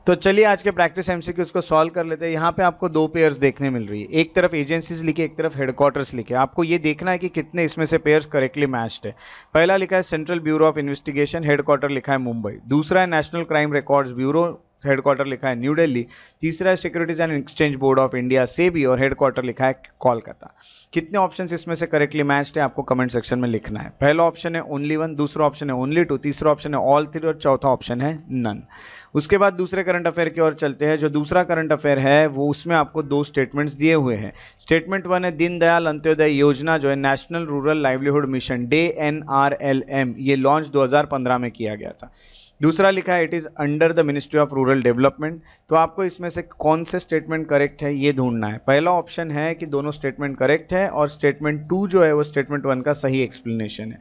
तो चलिए आज के प्रैक्टिस MCQs को सॉल्व कर लेते हैं। यहाँ पे आपको 2 पेयर्स देखने मिल रही है, एक तरफ एजेंसीज लिखे, एक तरफ हेडक्वार्टर्स लिखे। आपको ये देखना है कि कितने इसमें से पेयर्स करेक्टली मैच्ड है। पहला लिखा है central bureau of investigation, headquarter लिखा है मुंबई। दूसरा है national crime records bureau, headquarter लिखा है न्यू दिल्ली। तीसरा है securities and exchange board of India SEBI और हेडक्वार्टर लिखा है कोलकाता। कितने ऑप्शंस इसमें से करेक्टली मैच्ड है आपको कमेंट सेक्शन में लिखना है। पहला ऑप्शन है ओनली 1, दूसरा ऑप्शन है ओनली 2, तीसरा ऑप्शन है ऑल 3 और चौथा ऑप्शन है नन। उसके बाद दूसरे करंट अफेयर की ओर चलते हैं। जो दूसरा करंट अफेयर है वो उसमें आपको 2 स्टेटमेंट्स दिए हुए हैं। स्टेटमेंट 1 है दीनदयाल अंत्योदय योजना जो है national rural livelihood mission NRLM, ये लॉन्च 2015 में किया गया था। दूसरा लिखा है it is under the ministry of rural development. तो आपको इसमें से कौन से स्टेटमेंट करेक्ट है ये ढूंढना है। पहला ऑप्शन है कि दोनों स्टेटमेंट करेक्ट है और स्टेटमेंट 2 जो है वो स्टेटमेंट 1 का सही एक्सप्लेनेशन है।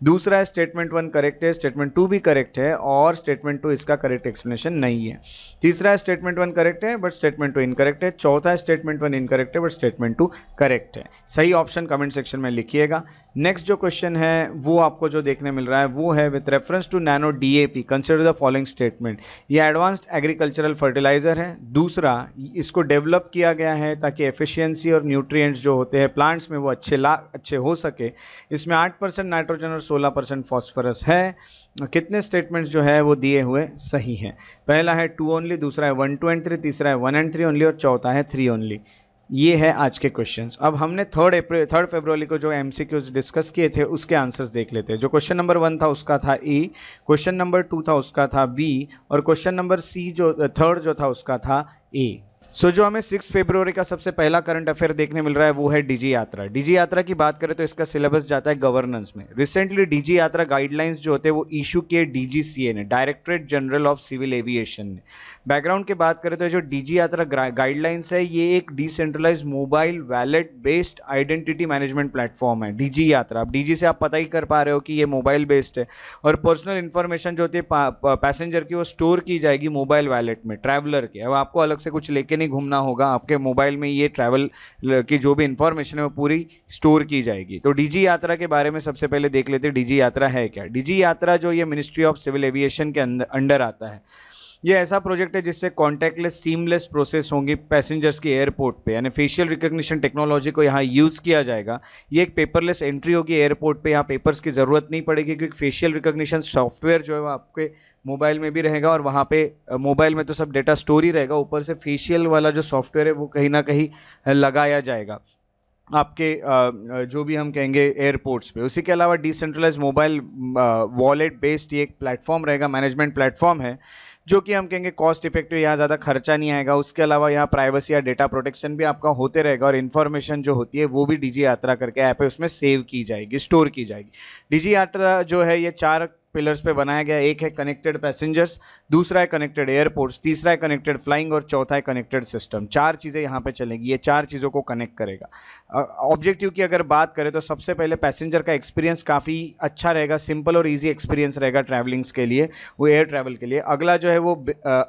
दूसरा है स्टेटमेंट 1 करेक्ट है, स्टेटमेंट 2 भी करेक्ट है और स्टेटमेंट 2 इसका करेक्ट एक्सप्लेनेशन नहीं है। तीसरा है स्टेटमेंट 1 करेक्ट है बट स्टेटमेंट 2 इनकरेक्ट है। चौथा है स्टेटमेंट 1 इनकरेक्ट है बट स्टेटमेंट 2 करेक्ट है। सही ऑप्शन कमेंट सेक्शन में लिखिएगा। नेक्स्ट जो क्वेश्चन है वो आपको जो देखने मिल रहा है वो है with reference to nano DAP consider the following statement. ये एडवांस्ड एग्रीकल्चरल फर्टिलाइजर है। दूसरा, इसको डेवलप किया गया है ताकि एफिशिएंसी और न्यूट्रिएंट्स जो होते हैं प्लांट्स में वो अच्छे हो सके। इसमें 8% नाइट्रोजन और 16% फॉस्फोरस है। कितने स्टेटमेंट्स जो है वो दिए हुए सही हैं। पहला है 2 ओनली, दूसरा है 1, 2 एंड 3, तीसरा है 1 एंड 3 ओनली और चौथा है 3 ओनली। ये है आज के क्वेश्चंस। अब हमने 3 फरवरी को जो MCQs डिस्कस किए थे उसके आंसर्स देख लेते हैं। जो क्वेश्चन नंबर 1 था उसका था A, क्वेश्चन नंबर 2 था उसका था B और क्वेश्चन नंबर C जो थर्ड जो था उसका था A। जो हमें 6 फरवरी का सबसे पहला करंट अफेयर देखने मिल रहा है वो है डीजी यात्रा। डीजी यात्रा की बात करें तो इसका सिलेबस जाता है गवर्नेंस में। रिसेंटली डीजी यात्रा गाइडलाइंस जो होते हैं वो इशू किए DGCA ने, directorate general of civil aviation ने। बैकग्राउंड की बात करें तो जो डीजी यात्रा गाइडलाइंस है ये एक decentralise mobile wallet based identity management platform है डीजी यात्रा। अब डीजी से आप पता ही कर पा रहे हो कि ये मोबाइल बेस्ड है और पर्सनल इंफॉर्मेशन जो होती है पैसेंजर की वो स्टोर की जाएगी मोबाइल वैलेट में ट्रैवलर के। अब आपको अलग से कुछ लेके नहीं घूमना होगा, आपके मोबाइल में ये ट्रैवल की जो भी इंफॉर्मेशन है वो पूरी स्टोर की जाएगी। तो डीजी यात्रा के बारे में सबसे पहले देख लेते हैं डीजी यात्रा है क्या। डीजी यात्रा जो ये मिनिस्ट्री ऑफ सिविल एविएशन के अंडर आता है। ये ऐसा प्रोजेक्ट है जिससे कॉन्टैक्टलेस सीमलेस प्रोसेस होंगी पैसेंजर्स के एयरपोर्ट पे, यानी फेशियल रिकॉग्निशन टेक्नोलॉजी को यहाँ यूज़ किया जाएगा। ये एक पेपरलेस एंट्री होगी एयरपोर्ट पे, यहाँ पेपर्स की ज़रूरत नहीं पड़ेगी क्योंकि फेशियल रिकॉग्निशन सॉफ्टवेयर जो है वो आपके मोबाइल में भी रहेगा और वहाँ पे मोबाइल में तो सब डेटा स्टोर ही रहेगा, ऊपर से फेशियल वाला जो सॉफ्टवेयर है वो कहीं ना कहीं लगाया जाएगा आपके जो भी हम कहेंगे एयरपोर्ट्स पे। उसी के अलावा डिसेंट्रलाइज मोबाइल वॉलेट बेस्ड ये एक प्लेटफॉर्म रहेगा, मैनेजमेंट प्लेटफॉर्म है जो कि हम कहेंगे कॉस्ट इफेक्टिव, यहाँ ज़्यादा खर्चा नहीं आएगा। उसके अलावा यहाँ प्राइवेसी या डेटा प्रोटेक्शन भी आपका होते रहेगा और इन्फॉर्मेशन जो होती है वो भी डीजी यात्रा करके ऐप है उसमें सेव की जाएगी, स्टोर की जाएगी। डीजी यात्रा जो है ये 4 पिलर्स पे बनाया गया। एक है कनेक्टेड पैसेंजर्स, दूसरा है कनेक्टेड एयरपोर्ट्स, तीसरा है कनेक्टेड फ्लाइंग और चौथा है कनेक्टेड सिस्टम। 4 चीज़ें यहाँ पे चलेंगी, ये 4 चीज़ों को कनेक्ट करेगा। ऑब्जेक्टिव की अगर बात करें तो सबसे पहले पैसेंजर का एक्सपीरियंस काफ़ी अच्छा रहेगा, सिंपल और ईजी एक्सपीरियंस रहेगा ट्रैवलिंग्स के लिए, वो एयर ट्रैवल के लिए। अगला जो है वो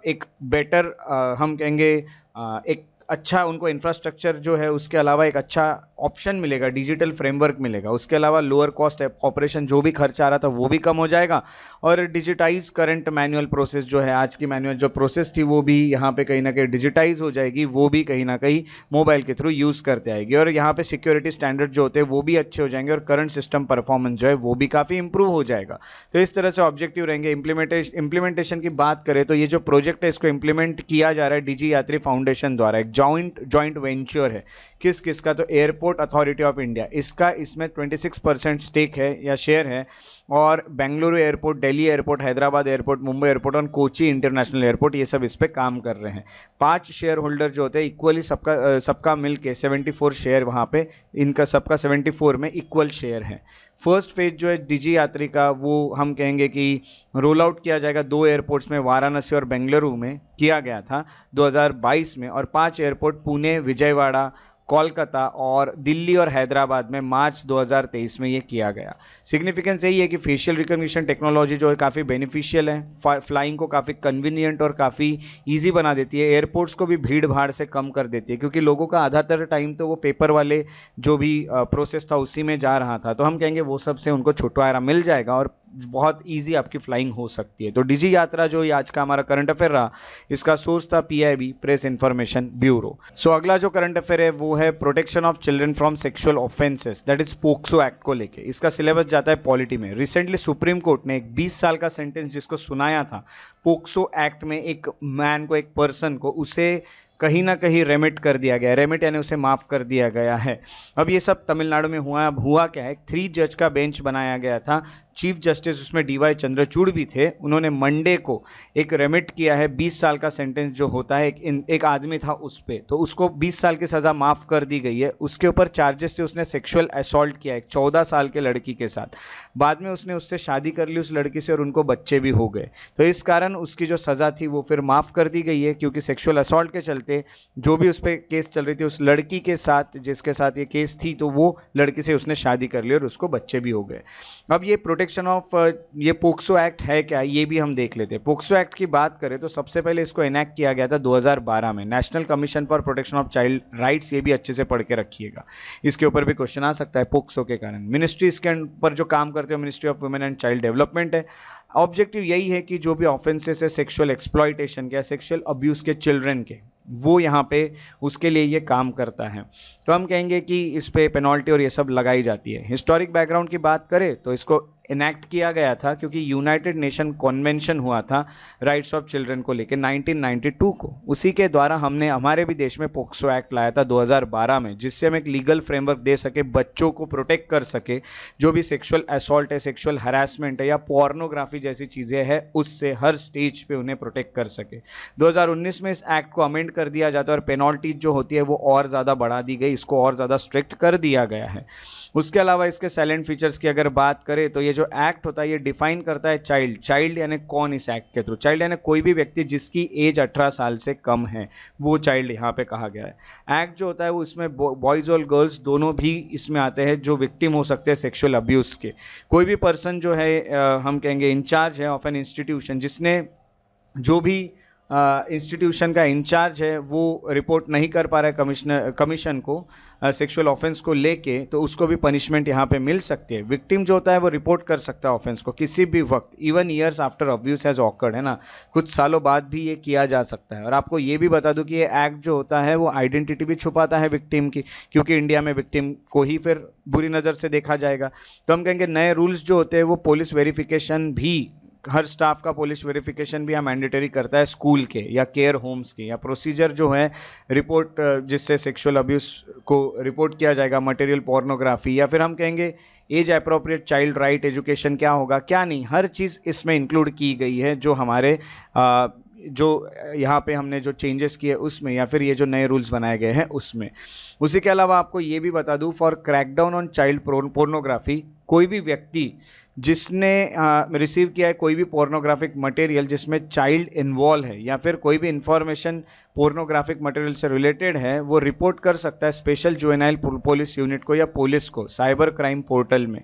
एक बेटर हम कहेंगे एक अच्छा उनको इंफ्रास्ट्रक्चर जो है उसके अलावा एक अच्छा ऑप्शन मिलेगा, डिजिटल फ्रेमवर्क मिलेगा। उसके अलावा लोअर कॉस्ट ऑपरेशन जो भी खर्चा आ रहा था वो भी कम हो जाएगा और डिजिटाइज करंट मैनुअल प्रोसेस जो है, आज की मैनुअल जो प्रोसेस थी वो भी यहाँ पे कहीं ना कहीं डिजिटाइज हो जाएगी, वो भी कहीं ना कहीं मोबाइल के थ्रू यूज़ करते आएगी और यहाँ पे सिक्योरिटी स्टैंडर्ड जो होते हैं वो भी अच्छे हो जाएंगे और करंट सिस्टम परफॉर्मेंस जो है वो भी काफ़ी इंप्रूव हो जाएगा। तो इस तरह से ऑब्जेक्टिव रहेंगे। इम्प्लीमेंटेशन की बात करें तो ये जो प्रोजेक्ट है इसको इम्प्लीमेंट किया जा रहा है डीजी यात्री फाउंडेशन द्वारा। एक जॉइंट वेंचर है, किस का, तो एयरपोर्ट अथॉरिटी ऑफ इंडिया, इसका इसमें 26% स्टेक है या शेयर है और Bengaluru airport, Delhi airport, Hyderabad airport, Mumbai airport और कोची इंटरनेशनल एयरपोर्ट ये सब इस पर काम कर रहे हैं। 5 शेयर होल्डर जो होते हैं इक्वली सबका मिल के 74 शेयर, वहाँ पे इनका सबका 74 में इक्वल शेयर है। फर्स्ट फेज जो है डीजी यात्री का वो हम कहेंगे कि रोल आउट किया जाएगा 2 एयरपोर्ट्स में, वाराणसी और बेंगलुरु में किया गया था 2022 में और 5 एयरपोर्ट पुणे, विजयवाड़ा, कोलकाता और दिल्ली और हैदराबाद में मार्च 2023 में ये किया गया। सिग्निफिकेंस यही है कि फेशियल रिकॉग्निशन टेक्नोलॉजी जो है काफ़ी बेनिफिशियल है, फ्लाइंग को काफ़ी कन्वीनियंट और काफ़ी इजी बना देती है, एयरपोर्ट्स को भी भीड़ भाड़ से कम कर देती है क्योंकि लोगों का आधातर टाइम तो वो पेपर वाले जो भी प्रोसेस था उसी में जा रहा था। तो हम कहेंगे वो सब से उनको छुटकारा मिल जाएगा और बहुत ईजी आपकी फ्लाइंग हो सकती है। तो डिजी यात्रा जो ये आज का हमारा करंट अफेयर रहा, इसका सोर्स था पीआईबी, प्रेस इन्फॉर्मेशन ब्यूरो। सो अगला जो करंट अफेयर है वो है protection of children from sexual offences, that is POCSO act को लेके। इसका सिलेबस जाता है पॉलिटी में। रिसेंटली सुप्रीम कोर्ट ने एक 20 साल का सेंटेंस जिसको सुनाया था पोक्सो एक्ट में, एक मैन को, एक पर्सन को, उसे कहीं ना कहीं रेमिट कर दिया गया है। रेमिट यानी उसे माफ़ कर दिया गया है। अब ये सब तमिलनाडु में हुआ। अब हुआ क्या है, 3 जज का बेंच बनाया गया था। चीफ जस्टिस उसमें डीवाई चंद्रचूड़ भी थे। उन्होंने मंडे को एक रेमिट किया है। 20 साल का सेंटेंस जो होता है, एक आदमी था उस पर, तो उसको 20 साल की सज़ा माफ़ कर दी गई है। उसके ऊपर चार्जेस थे, उसने सेक्सुअल असॉल्ट किया एक 14 साल के लड़की के साथ। बाद में उसने उससे शादी कर ली उस लड़की से, और उनको बच्चे भी हो गए। तो इस कारण उसकी जो सज़ा थी वो फिर माफ़ कर दी गई है, क्योंकि सेक्सुअल असॉल्ट के चलते जो भी उस पर केस चल रही थी, उस लड़की के साथ जिसके साथ ये केस थी, तो वो लड़की से उसने शादी कर ली और उसको बच्चे भी हो गए। अब ये प्रोटेक्शन ऑफ ये पोक्सो एक्ट है क्या, ये भी हम देख लेते हैं। पोक्सो एक्ट की बात करें तो सबसे पहले इसको इनैक्ट किया गया था 2012 में, national commission for protection of child rights. ये भी अच्छे से पढ़ के रखिएगा, इसके ऊपर भी क्वेश्चन आ सकता है पोक्सो के कारण। मिनिस्ट्री इसके ऊपर जो काम करते हो, ministry of women and child development है। ऑब्जेक्टिव यही है कि जो भी ऑफेंसेस है सेक्सुअल एक्सप्लॉयटेशन के या सेक्सुअल अब्यूज़ के चिल्ड्रन के, वो यहाँ पे उसके लिए ये काम करता है। तो हम कहेंगे कि इस पे पेनल्टी और ये सब लगाई जाती है। हिस्टोरिक बैकग्राउंड की बात करें तो इसको इनैक्ट किया गया था क्योंकि यूनाइटेड नेशन कन्वेंशन हुआ था राइट्स ऑफ चिल्ड्रन को लेकर 1992 को। उसी के द्वारा हमने हमारे भी देश में पोक्सो एक्ट लाया था 2012 में, जिससे हम एक लीगल फ्रेमवर्क दे सके, बच्चों को प्रोटेक्ट कर सके। जो भी सेक्सुअल असॉल्ट है, सेक्सुअल हरासमेंट है या पोर्नोग्राफी जैसी चीज़ें हैं, उससे हर स्टेज पे उन्हें प्रोटेक्ट कर सके। 2019 में इस एक्ट को अमेंड कर दिया जाता है और पेनल्टी जो होती है वो और ज़्यादा बढ़ा दी गई, इसको और ज़्यादा स्ट्रिक्ट कर दिया गया है। उसके अलावा इसके साइलेंट फीचर्स की अगर बात करें तो ये जो एक्ट होता है ये डिफाइन करता है चाइल्ड। चाइल्ड यानी कौन इस एक्ट के थ्रू, चाइल्ड यानी कोई भी व्यक्ति जिसकी एज 18 साल से कम है, वो चाइल्ड यहाँ पे कहा गया है। एक्ट जो होता है वो इसमें बॉयज़ और गर्ल्स दोनों भी इसमें आते हैं जो विक्टिम हो सकते हैं सेक्सुअल अब्यूज़ के। कोई भी पर्सन जो है हम कहेंगे इंचार्ज है ऑफ एन इंस्टीट्यूशन, जिसने जो भी इंस्टीट्यूशन का इंचार्ज है वो रिपोर्ट नहीं कर पा रहा है कमीशन को सेक्सुअल ऑफेंस को लेके, तो उसको भी पनिशमेंट यहाँ पे मिल सकती है। विक्टिम जो होता है वो रिपोर्ट कर सकता है ऑफेंस को किसी भी वक्त, even years after abuse has awkward, है ना, कुछ सालों बाद भी ये किया जा सकता है। और आपको ये भी बता दूं कि ये एक्ट जो होता है वो आइडेंटिटी भी छुपाता है विक्टिम की, क्योंकि इंडिया में विक्टिम को ही फिर बुरी नज़र से देखा जाएगा। तो हम कहेंगे नए रूल्स जो होते हैं वो पुलिस वेरिफिकेशन भी, हर स्टाफ का पुलिस वेरिफिकेशन भी मैंडेटरी करता है स्कूल के या केयर होम्स के, या प्रोसीजर जो है रिपोर्ट जिससे सेक्सुअल अब्यूज़ को रिपोर्ट किया जाएगा, मटेरियल पोर्नोग्राफी, या फिर हम कहेंगे age appropriate child right education क्या होगा क्या नहीं, हर चीज़ इसमें इंक्लूड की गई है जो हमारे जो यहाँ पे हमने जो चेंजेस किए उसमें, या फिर ये जो नए रूल्स बनाए गए हैं उसमें। उसी के अलावा आपको ये भी बता दूँ, for crackdown on child pornography, कोई भी व्यक्ति जिसने रिसीव किया है कोई भी पोर्नोग्राफिक मटेरियल जिसमें चाइल्ड इन्वॉल्व है, या फिर कोई भी इंफॉर्मेशन पोर्नोग्राफिक मटेरियल से रिलेटेड है, वो रिपोर्ट कर सकता है स्पेशल जुवेनाइल पुलिस यूनिट को या पुलिस को साइबर क्राइम पोर्टल में।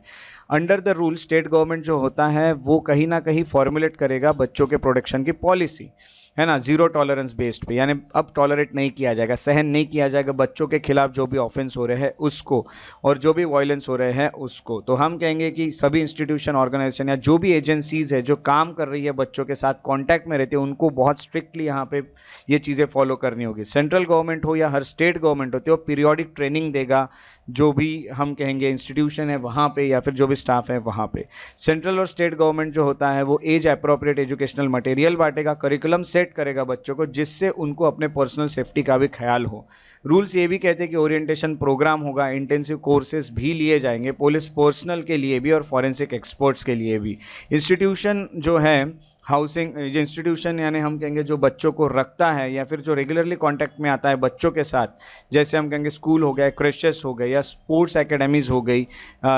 Under the rule state government जो होता है वो कहीं ना कहीं फॉर्मुलेट करेगा बच्चों के प्रोटेक्शन की पॉलिसी, है ना, जीरो टॉलरेंस बेस्ड पे, यानी अब टॉलरेट नहीं किया जाएगा, सहन नहीं किया जाएगा बच्चों के खिलाफ जो भी ऑफेंस हो रहे हैं उसको, और जो भी वायलेंस हो रहे हैं उसको। तो हम कहेंगे कि सभी इंस्टीट्यूशन, ऑर्गेनाइजेशन या जो भी एजेंसीज़ है जो काम कर रही है बच्चों के साथ कांटेक्ट में रहते हैं, उनको बहुत स्ट्रिक्टली यहाँ पे ये चीज़ें फॉलो करनी होगी। सेंट्रल गवर्नमेंट हो या हर स्टेट गवर्नमेंट होती है, वो पीरियोडिक ट्रेनिंग देगा जो भी हम कहेंगे इंस्टीट्यूशन है वहाँ पे, या फिर जो भी स्टाफ है वहाँ पे। सेंट्रल और स्टेट गवर्नमेंट जो होता है वो एज अप्रोप्रिएट एजुकेशनल मटेरियल बांटेगा, करिकुलम सेट करेगा बच्चों को, जिससे उनको अपने पर्सनल सेफ्टी का भी ख्याल हो। रूल्स ये भी कहते हैं कि ओरिएंटेशन प्रोग्राम होगा, इंटेंसिव कोर्सेज भी लिए जाएंगे पुलिस पर्सनल के लिए भी और फॉरेंसिक एक्सपर्ट्स के लिए भी। इंस्टीट्यूशन जो है हाउसिंग इंस्टीट्यूशन, यानी हम कहेंगे जो बच्चों को रखता है या फिर जो रेगुलरली कांटेक्ट में आता है बच्चों के साथ, जैसे हम कहेंगे स्कूल हो गया, क्रेशेस हो गए, या स्पोर्ट्स एकेडमीज़ हो गई,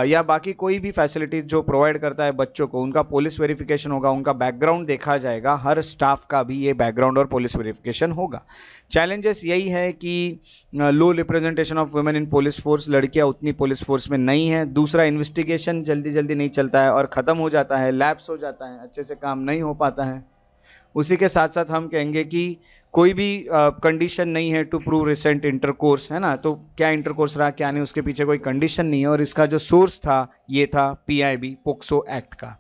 या बाकी कोई भी फैसिलिटीज़ जो प्रोवाइड करता है बच्चों को, उनका पुलिस वेरिफिकेशन होगा, उनका बैकग्राउंड देखा जाएगा, हर स्टाफ का भी ये बैकग्राउंड और पुलिस वेरिफिकेशन होगा। चैलेंजेस यही है कि low representation of women in police force, लड़कियां उतनी पुलिस फोर्स में नहीं है। दूसरा, इन्वेस्टिगेशन जल्दी जल्दी नहीं चलता है और ख़त्म हो जाता है, लैप्स हो जाता है, अच्छे से काम नहीं हो पाता है। उसी के साथ साथ हम कहेंगे कि कोई भी कंडीशन नहीं है टू प्रूव रिसेंट इंटरकोर्स, है ना, तो क्या इंटरकोर्स रहा क्या नहीं उसके पीछे कोई कंडीशन नहीं है, और इसका जो सोर्स था ये था पीआईबी पोक्सो एक्ट का।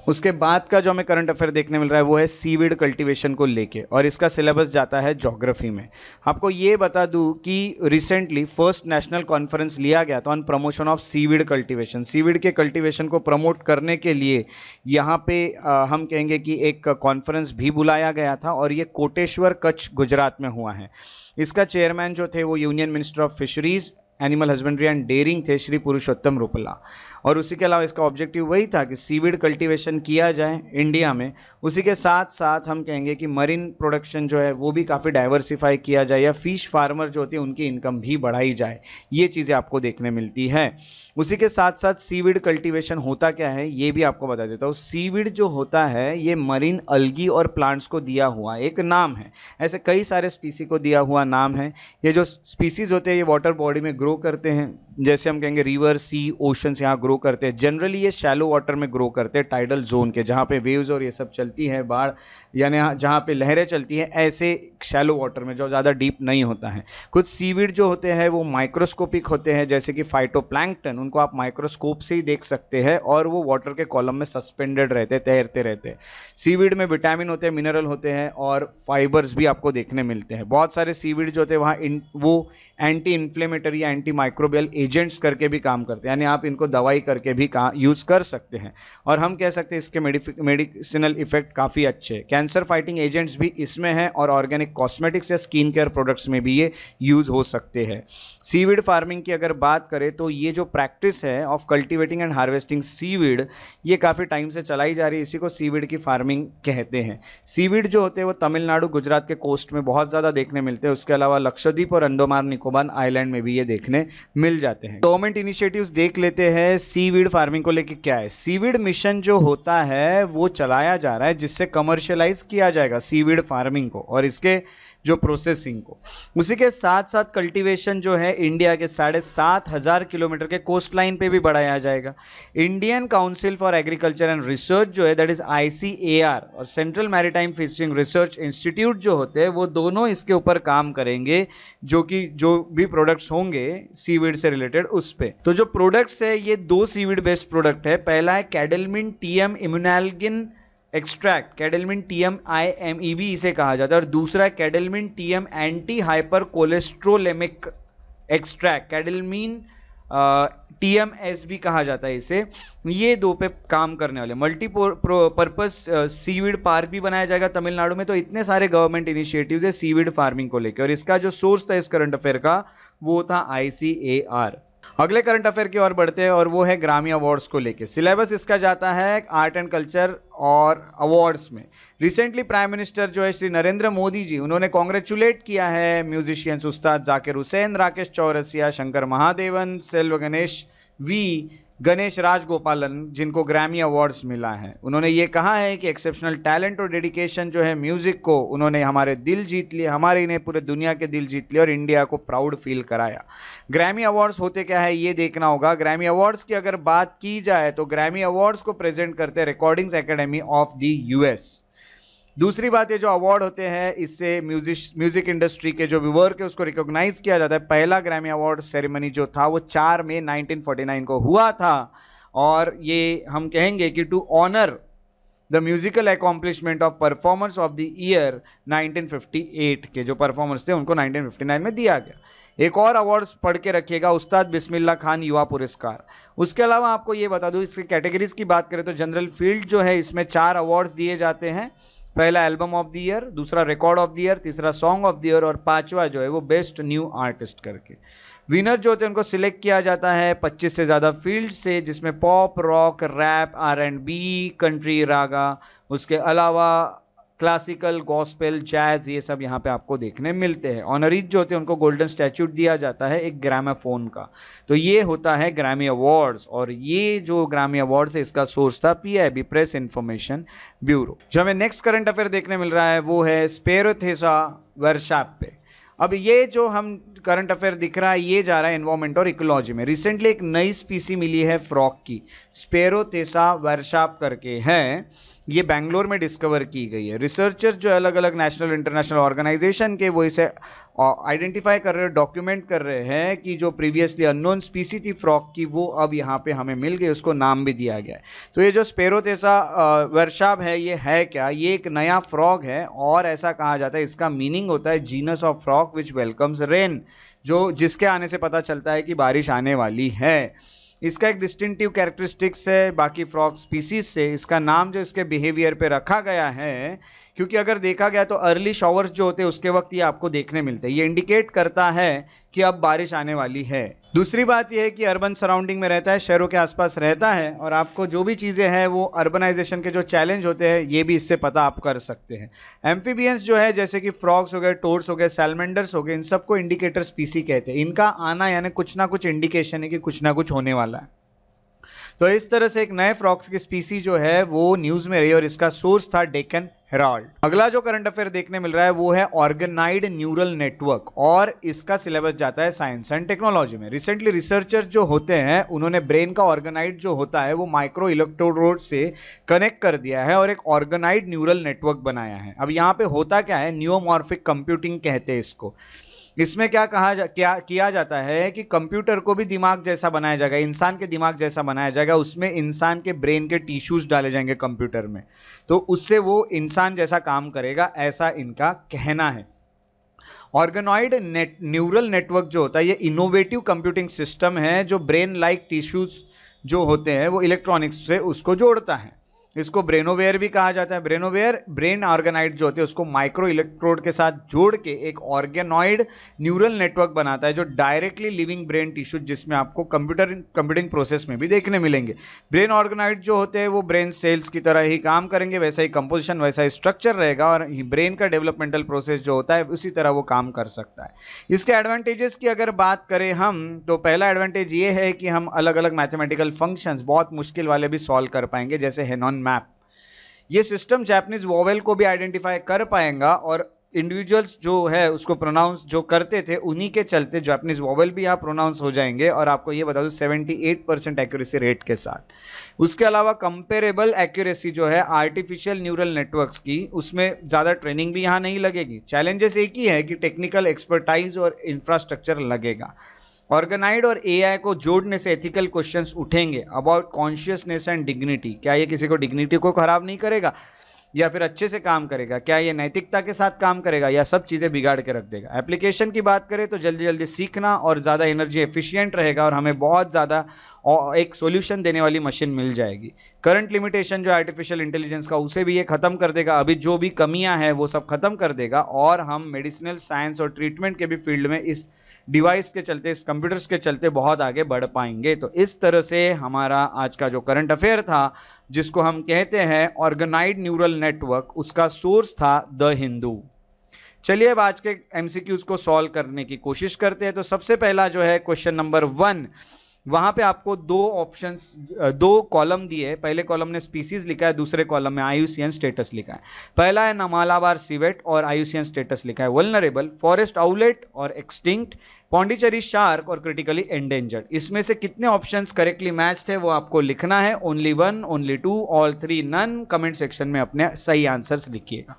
उसके बाद का जो हमें करंट अफेयर देखने मिल रहा है वो है सीवीड कल्टीवेशन को लेके, और इसका सिलेबस जाता है ज्योग्राफी में। आपको ये बता दूं कि रिसेंटली फर्स्ट नेशनल कॉन्फ्रेंस लिया गया था on promotion of seaweed cultivation. Seaweed के कल्टीवेशन को प्रमोट करने के लिए यहाँ पे हम कहेंगे कि एक कॉन्फ्रेंस भी बुलाया गया था, और ये कोटेश्वर कच्छ गुजरात में हुआ है। इसका चेयरमैन जो थे वो union minister of fisheries, animal husbandry and dairying थे, श्री पुरुषोत्तम रूपला। और उसी के अलावा इसका ऑब्जेक्टिव वही था कि सीवीड कल्टीवेशन किया जाए इंडिया में। उसी के साथ साथ हम कहेंगे कि मरीन प्रोडक्शन जो है वो भी काफ़ी डाइवर्सिफाई किया जाए, या फिश फार्मर जो होती है उनकी इनकम भी बढ़ाई जाए। ये चीज़ें आपको देखने मिलती है। उसी के साथ साथ सीवीड कल्टीवेशन होता क्या है ये भी आपको बता देता हूँ। सीवीड जो होता है ये मरीन अलगी और प्लांट्स को दिया हुआ एक नाम है। ऐसे कई सारे स्पीसी को दिया हुआ नाम है। ये जो स्पीसीज होते हैं ये वाटर बॉडी में ग्रो करते हैं, जैसे हम कहेंगे रिवर, सी, ओशंस यहाँ ग्रो करते हैं। जनरली ये शैलो वाटर में ग्रो करते हैं, टाइडल जोन के, जहाँ पे वेव्स और ये सब चलती है, बाढ़ यानी जहाँ पे लहरें चलती हैं, ऐसे शैलो वाटर में जो ज़्यादा डीप नहीं होता है। कुछ सीवीड जो होते हैं वो माइक्रोस्कोपिक होते हैं, जैसे कि फाइटोप्लैंक्टन, उनको आप माइक्रोस्कोप से ही देख सकते हैं, और वो वाटर के कॉलम में सस्पेंडेड रहते हैं, तैरते रहते हैं। सीवीड में विटामिन होते हैं, मिनरल होते हैं, और फाइबर्स भी आपको देखने मिलते हैं। बहुत सारे सीवीड जो होते हैं वहाँ वो एंटी इन्फ्लेमेटरी या एंटी माइक्रोबियल एजेंट्स करके भी काम करते हैं, यानी आप इनको दवाई करके भी यूज़ कर सकते हैं। और हम कह सकते हैं इसके मेडिसिनल इफेक्ट काफ़ी अच्छे हैं। कैंसर फाइटिंग एजेंट्स भी इसमें हैं, और ऑर्गेनिक कॉस्मेटिक्स या स्किन केयर प्रोडक्ट्स में भी ये यूज़ हो सकते हैं। सीवीड फार्मिंग की अगर बात करें तो ये जो प्रैक्टिस है of cultivating and harvesting seaweed, ये काफ़ी टाइम से चलाई जा रही है। इसी को सीवीड की फार्मिंग कहते हैं। सीवीड जो होते हैं वो तमिलनाडु, गुजरात के कोस्ट में बहुत ज़्यादा देखने मिलते हैं। उसके अलावा लक्षद्वीप और अंडमान निकोबार आइलैंड में भी ये देखने मिल जाते हैं। गवर्नमेंट इनिशिएटिव्स देख लेते हैं सीवीड फार्मिंग को लेके क्या है। सीवीड मिशन जो होता है वो चलाया जा रहा है, जिससे कमर्शियलाइज किया जाएगा सीवीड फार्मिंग को और इसके जो प्रोसेसिंग को। उसी के साथ साथ कल्टीवेशन जो है इंडिया के 7,500 किलोमीटर के कोस्ट लाइन पे भी बढ़ाया जाएगा। Indian council for agriculture and research जो है, दैट इज ICAR, और central maritime fishing research institute जो होते हैं वो दोनों इसके ऊपर काम करेंगे, जो भी प्रोडक्ट्स होंगे सीवीड से रिलेटेड उस पे। तो जो प्रोडक्ट्स है ये 2 सीवीड बेस्ड प्रोडक्ट है। पहला है Cadalmin TM immunalgin extract, Cadalmin TM IMEB इसे कहा जाता है, और दूसरा है Cadalmin TM anti hyper cholesterolemic extract, Cadalmin TMS भी कहा जाता है इसे। ये 2 पे काम करने वाले मल्टीपर्पज सीवीड पार्क भी बनाया जाएगा तमिलनाडु में। तो इतने सारे गवर्नमेंट इनिशिएटिव्स है सीवीड फार्मिंग को लेकर, और इसका जो सोर्स था इस करंट अफेयर का वो था ICAR। अगले करंट अफेयर की ओर बढ़ते हैं, और वो है ग्रामी अवार्ड्स को लेके। सिलेबस इसका जाता है आर्ट एंड कल्चर और अवार्ड्स में। रिसेंटली प्राइम मिनिस्टर जो है श्री नरेंद्र मोदी जी, उन्होंने कॉन्ग्रेचुलेट किया है musicians Ustad Zakir Hussain, Rakesh Chaurasia, Shankar Mahadevan, सेल्व Ganesh we, Ganesh Rajagopalan, जिनको ग्रैमी अवार्ड्स मिला है। उन्होंने ये कहा है कि एक्सेप्शनल टैलेंट और डेडिकेशन जो है म्यूजिक को, उन्होंने हमारे दिल जीत लिए, हमारे नहीं पूरे दुनिया के दिल जीत लिए, और इंडिया को प्राउड फील कराया। ग्रैमी अवार्ड्स होते क्या है ये देखना होगा। ग्रैमी अवार्ड्स की अगर बात की जाए तो ग्रैमी अवार्ड्स को प्रेजेंट करते हैं recordings academy of the US। दूसरी बात, ये जो अवार्ड होते हैं इससे म्यूजिक इंडस्ट्री के जो भी वर्क है उसको रिकॉग्नाइज किया जाता है। पहला ग्रैमी अवार्ड सेरेमनी जो था वो 4 मई 1949 को हुआ था, और ये हम कहेंगे कि to honour the musical accomplishment of performers of the year 1958 के जो परफॉर्मर्स थे उनको 1959 में दिया गया। एक और अवार्ड्स पढ़ के रखिएगा, उस्ताद बिस्मिल्लाह खान युवा पुरस्कार। उसके अलावा आपको ये बता दूं, इसके कैटेगरीज की बात करें तो जनरल फील्ड जो है इसमें 4 अवार्ड्स दिए जाते हैं। पहला एल्बम ऑफ द ईयर, दूसरा रिकॉर्ड ऑफ द ईयर, तीसरा सॉन्ग ऑफ द ईयर, और 5वां जो है वो बेस्ट न्यू आर्टिस्ट करके। विनर जो होते हैं उनको सिलेक्ट किया जाता है 25 से ज़्यादा फील्ड से, जिसमें pop, rock, rap, R&B, country, raga, उसके अलावा क्लासिकल, गॉस्पेल, जैज, ये सब यहाँ पे आपको देखने मिलते हैं। ऑनरीज जो होते हैं उनको गोल्डन स्टैच्यूट दिया जाता है एक ग्रामाफोन का। तो ये होता है ग्रैमी अवार्ड्स, और ये जो ग्रैमी अवार्ड्स है इसका सोर्स था PIB, प्रेस इंफॉर्मेशन ब्यूरो। जो हमें नेक्स्ट करंट अफेयर देखने मिल रहा है वो है स्पेरोथेसा वर्कशॉप पे। अब ये जो हम करंट अफेयर दिख रहा है ये जा रहा है एनवायरमेंट और इकोलॉजी में। रिसेंटली एक नई स्पीसी मिली है फ्रॉग की, स्पेरोथेसा वर्कशॉप करके है। ये बैंगलोर में डिस्कवर की गई है। रिसर्चर्स जो अलग अलग नेशनल इंटरनेशनल ऑर्गेनाइजेशन के वो इसे आइडेंटिफाई कर रहे हैं, डॉक्यूमेंट कर रहे हैं कि जो प्रीवियसली अननोन स्पीसी थी फ्रॉग की वो अब यहाँ पे हमें मिल गई, उसको नाम भी दिया गया है। तो ये जो स्पेरोथेसा वर्शाब है ये है क्या? ये एक नया फ्रॉग है और ऐसा कहा जाता है, इसका मीनिंग होता है genus of frog which welcomes rain, जो जिसके आने से पता चलता है कि बारिश आने वाली है। इसका एक डिस्टिंक्टिव कैरेक्टरिस्टिक्स है बाकी फ्रॉग स्पीसीज से, इसका नाम जो इसके बिहेवियर पे रखा गया है, क्योंकि अगर देखा गया तो अर्ली शॉवर्स जो होते हैं उसके वक्त ये आपको देखने मिलते हैं, ये इंडिकेट करता है कि अब बारिश आने वाली है। दूसरी बात यह है कि अर्बन सराउंडिंग में रहता है, शहरों के आसपास रहता है, और आपको जो भी चीज़ें हैं वो अर्बनाइजेशन के जो चैलेंज होते हैं ये भी इससे पता आप कर सकते हैं। एम्फीबियंस जो है जैसे कि फ्रॉग्स हो गए, टोड्स हो गए, सैलमेंडर्स हो गए, इन सबको इंडिकेटर स्पीसी कहते हैं। इनका आना यानी कुछ ना कुछ इंडिकेशन है कि कुछ ना कुछ होने वाला है। तो इस तरह से एक नए फ्रॉग्स की स्पीसी जो है वो न्यूज़ में रही और इसका सोर्स था डेक्कन हेराल्ड। अगला जो करंट अफेयर देखने मिल रहा है वो है ऑर्गेनाइड न्यूरल नेटवर्क, और इसका सिलेबस जाता है साइंस एंड टेक्नोलॉजी में। रिसेंटली रिसर्चर्स जो होते हैं उन्होंने ब्रेन का ऑर्गेनाइड जो होता है वो माइक्रो इलेक्ट्रोड से कनेक्ट कर दिया है और एक ऑर्गेनाइड न्यूरल नेटवर्क बनाया है। अब यहाँ पे होता क्या है, न्यूमॉर्फिक कंप्यूटिंग कहते हैं इसको। इसमें क्या किया जाता है कि कंप्यूटर को भी दिमाग जैसा बनाया जाएगा, इंसान के दिमाग जैसा बनाया जाएगा, उसमें इंसान के ब्रेन के टिश्यूज डाले जाएंगे कंप्यूटर में, तो उससे वो इंसान जैसा काम करेगा, ऐसा इनका कहना है। ऑर्गेनॉइड न्यूरल नेटवर्क जो होता है ये इनोवेटिव कंप्यूटिंग सिस्टम है जो ब्रेन लाइक टिश्यूज जो होते हैं वो इलेक्ट्रॉनिक्स से उसको जोड़ता है। इसको ब्रेनोवेयर भी कहा जाता है। ब्रेनोवेयर ब्रेन ऑर्गेनाइड जो होते हैं उसको माइक्रो इलेक्ट्रोड के साथ जोड़ के एक ऑर्गेनॉइड न्यूरल नेटवर्क बनाता है जो डायरेक्टली लिविंग ब्रेन टिश्यू, जिसमें आपको कंप्यूटिंग प्रोसेस में भी देखने मिलेंगे। ब्रेन ऑर्गेनॉइड जो होते हैं वो ब्रेन सेल्स की तरह ही काम करेंगे, वैसा ही कंपोजिशन वैसा ही स्ट्रक्चर रहेगा, और ब्रेन का डेवलपमेंटल प्रोसेस जो होता है उसी तरह वो काम कर सकता है। इसके एडवांटेजेस की अगर बात करें हम, तो पहला एडवांटेज ये है कि हम अलग अलग मैथमेटिकल फंक्शंस बहुत मुश्किल वाले भी सॉल्व कर पाएंगे, जैसे हेनॉन मैप। ये सिस्टम जापानीज वोवेल को भी आइडेंटिफाई कर पाएगा, और इंडिविजुअल्स जो है उसको प्रोनाउंस जो करते थे उन्हीं के चलते जापानीज वोवेल भी यहाँ प्रोनाउंस हो जाएंगे, और आपको ये बता दूं 78% एक्यूरेसी रेट के साथ। उसके अलावा कंपेरेबल एक्यूरेसी जो है आर्टिफिशियल न्यूरल नेटवर्क्स की, उसमें ज़्यादा ट्रेनिंग भी यहाँ नहीं लगेगी। चैलेंजेस एक ही है कि टेक्निकल एक्सपर्टाइज और इंफ्रास्ट्रक्चर लगेगा। ऑर्गेनाइड और एआई को जोड़ने से एथिकल क्वेश्चंस उठेंगे अबाउट कॉन्शियसनेस एंड डिग्निटी। क्या ये किसी को डिग्निटी को खराब नहीं करेगा, या फिर अच्छे से काम करेगा? क्या ये नैतिकता के साथ काम करेगा, या सब चीज़ें बिगाड़ के रख देगा? एप्लीकेशन की बात करें तो जल्दी जल्दी सीखना और ज़्यादा एनर्जी एफिशिएंट रहेगा, और हमें बहुत ज़्यादा एक सॉल्यूशन देने वाली मशीन मिल जाएगी। करंट लिमिटेशन जो आर्टिफिशियल इंटेलिजेंस का, उसे भी ये ख़त्म कर देगा। अभी जो भी कमियां हैं वो सब खत्म कर देगा, और हम मेडिसिनल साइंस और ट्रीटमेंट के भी फील्ड में इस डिवाइस के चलते, इस कंप्यूटर्स के चलते बहुत आगे बढ़ पाएंगे। तो इस तरह से हमारा आज का जो करंट अफेयर था, जिसको हम कहते हैं ऑर्गेनाइड न्यूरल नेटवर्क, उसका सोर्स था द हिंदू। चलिए अब आज के एमसीक्यूज को सॉल्व करने की कोशिश करते हैं। तो सबसे पहला जो है क्वेश्चन नंबर 1, वहां पे आपको दो कॉलम दिए। पहले कॉलम ने स्पीसीज लिखा है, दूसरे कॉलम में आईयूसीएन स्टेटस लिखा है। पहला है मालाबार सिवेट और आईयूसीएन स्टेटस लिखा है वल्नरेबल, फॉरेस्ट आउलेट और एक्सटिंक्ट, पौंडीचेरी शार्क और क्रिटिकली एंडेंजर्ड। इसमें से कितने ऑप्शंस करेक्टली मैच्ड है वो आपको लिखना है। Only 1, only 2, all 3, none. Comment section में अपने सही आंसर्स लिखिएगा।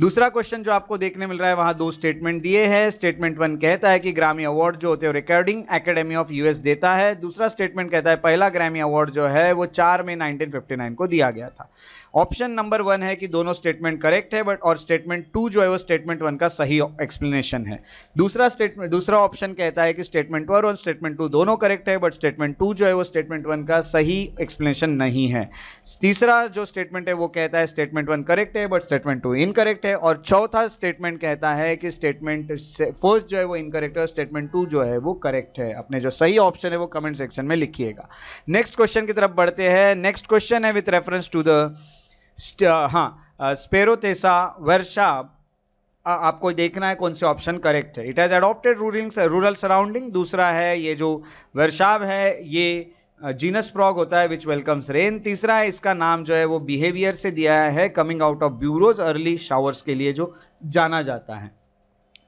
दूसरा क्वेश्चन जो आपको देखने मिल रहा है, वहां 2 स्टेटमेंट दिए हैं। स्टेटमेंट 1 कहता है कि ग्रामी अवार्ड जो होते हैं रिकॉर्डिंग एकेडमी ऑफ यूएस देता है। दूसरा स्टेटमेंट कहता है पहला ग्रामी अवार्ड जो है वो 4 मई 1959 को दिया गया था। ऑप्शन नंबर 1 है कि दोनों स्टेटमेंट करेक्ट है, बट और स्टेटमेंट 2 जो है वो स्टेटमेंट 1 का सही एक्सप्लेनेशन है। दूसरा ऑप्शन कहता है कि स्टेटमेंट 1 और स्टेटमेंट 2 दोनों करेक्ट है, बट स्टेटमेंट 2 जो है वो स्टेटमेंट 1 का सही एक्सप्लेनेशन नहीं है। तीसरा जो स्टेटमेंट है वो कहता है स्टेटमेंट 1 करेक्ट है, बट स्टेटमेंट 2 इनकरेक्ट है। और चौथा स्टेटमेंट कहता है कि स्टेटमेंट फर्स्ट जो है वो इनकरेक्ट है और स्टेटमेंट 2 जो है वो करेक्ट है। अपने जो सही ऑप्शन है वो कमेंट सेक्शन में लिखिएगा। नेक्स्ट क्वेश्चन की तरफ बढ़ते हैं। नेक्स्ट क्वेश्चन है विथ रेफरेंस टू द स्पेरोथेसा वर्षा। आपको देखना है कौन से ऑप्शन करेक्ट है। It has adopted rural surrounding. दूसरा है ये जो वर्षाव है ये जीनस फ्रॉग होता है विच वेलकम्स रेन। तीसरा है इसका नाम जो है वो बिहेवियर से दिया है, coming out of bureaus early showers के लिए जो जाना जाता है।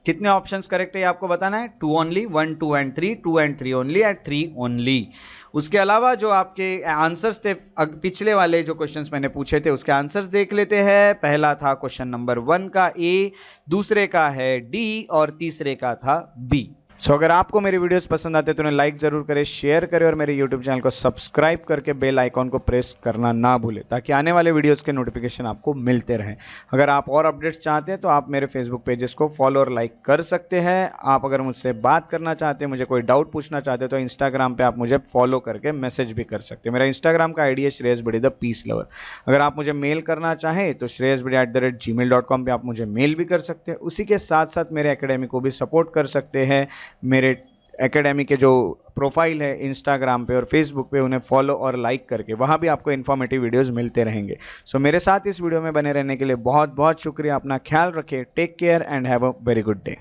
कितने ऑप्शंस करेक्ट है ये आपको बताना है, 2 only, 1 2 and 3, 2 and 3 only, at 3 only. उसके अलावा जो आपके आंसर्स थे पिछले वाले जो क्वेश्चंस मैंने पूछे थे उसके आंसर्स देख लेते हैं। पहला था क्वेश्चन नंबर 1 का ए, दूसरे का है डी और तीसरे का था बी। सो अगर आपको मेरी वीडियोस पसंद आते हैं तो उन्हें लाइक जरूर करें, शेयर करें और मेरे यूट्यूब चैनल को सब्सक्राइब करके बेल आइकॉन को प्रेस करना ना भूलें ताकि आने वाले वीडियोस के नोटिफिकेशन आपको मिलते रहें। अगर आप और अपडेट्स चाहते हैं तो आप मेरे फेसबुक पेजेस को फॉलो और लाइक कर सकते हैं। आप अगर मुझसे बात करना चाहते हैं, मुझे कोई डाउट पूछना चाहते हैं तो इंस्टाग्राम पर आप मुझे फॉलो करके मैसेज भी कर सकते हैं। मेरा इंस्टाग्राम का आईडी है श्रेयस बड़ी द पीस लवर। अगर आप मुझे मेल करना चाहें तो shreyasbadi@gmail.com पर आप मुझे मेल भी कर सकते हैं। उसी के साथ साथ मेरे एकेडमी को भी सपोर्ट कर सकते हैं। मेरे एकेडमी के जो प्रोफाइल है इंस्टाग्राम पे और फेसबुक पे उन्हें फॉलो और लाइक करके वहाँ भी आपको इन्फॉर्मेटिव वीडियोस मिलते रहेंगे। सो मेरे साथ इस वीडियो में बने रहने के लिए बहुत बहुत शुक्रिया। अपना ख्याल रखें, take care and have a very good day.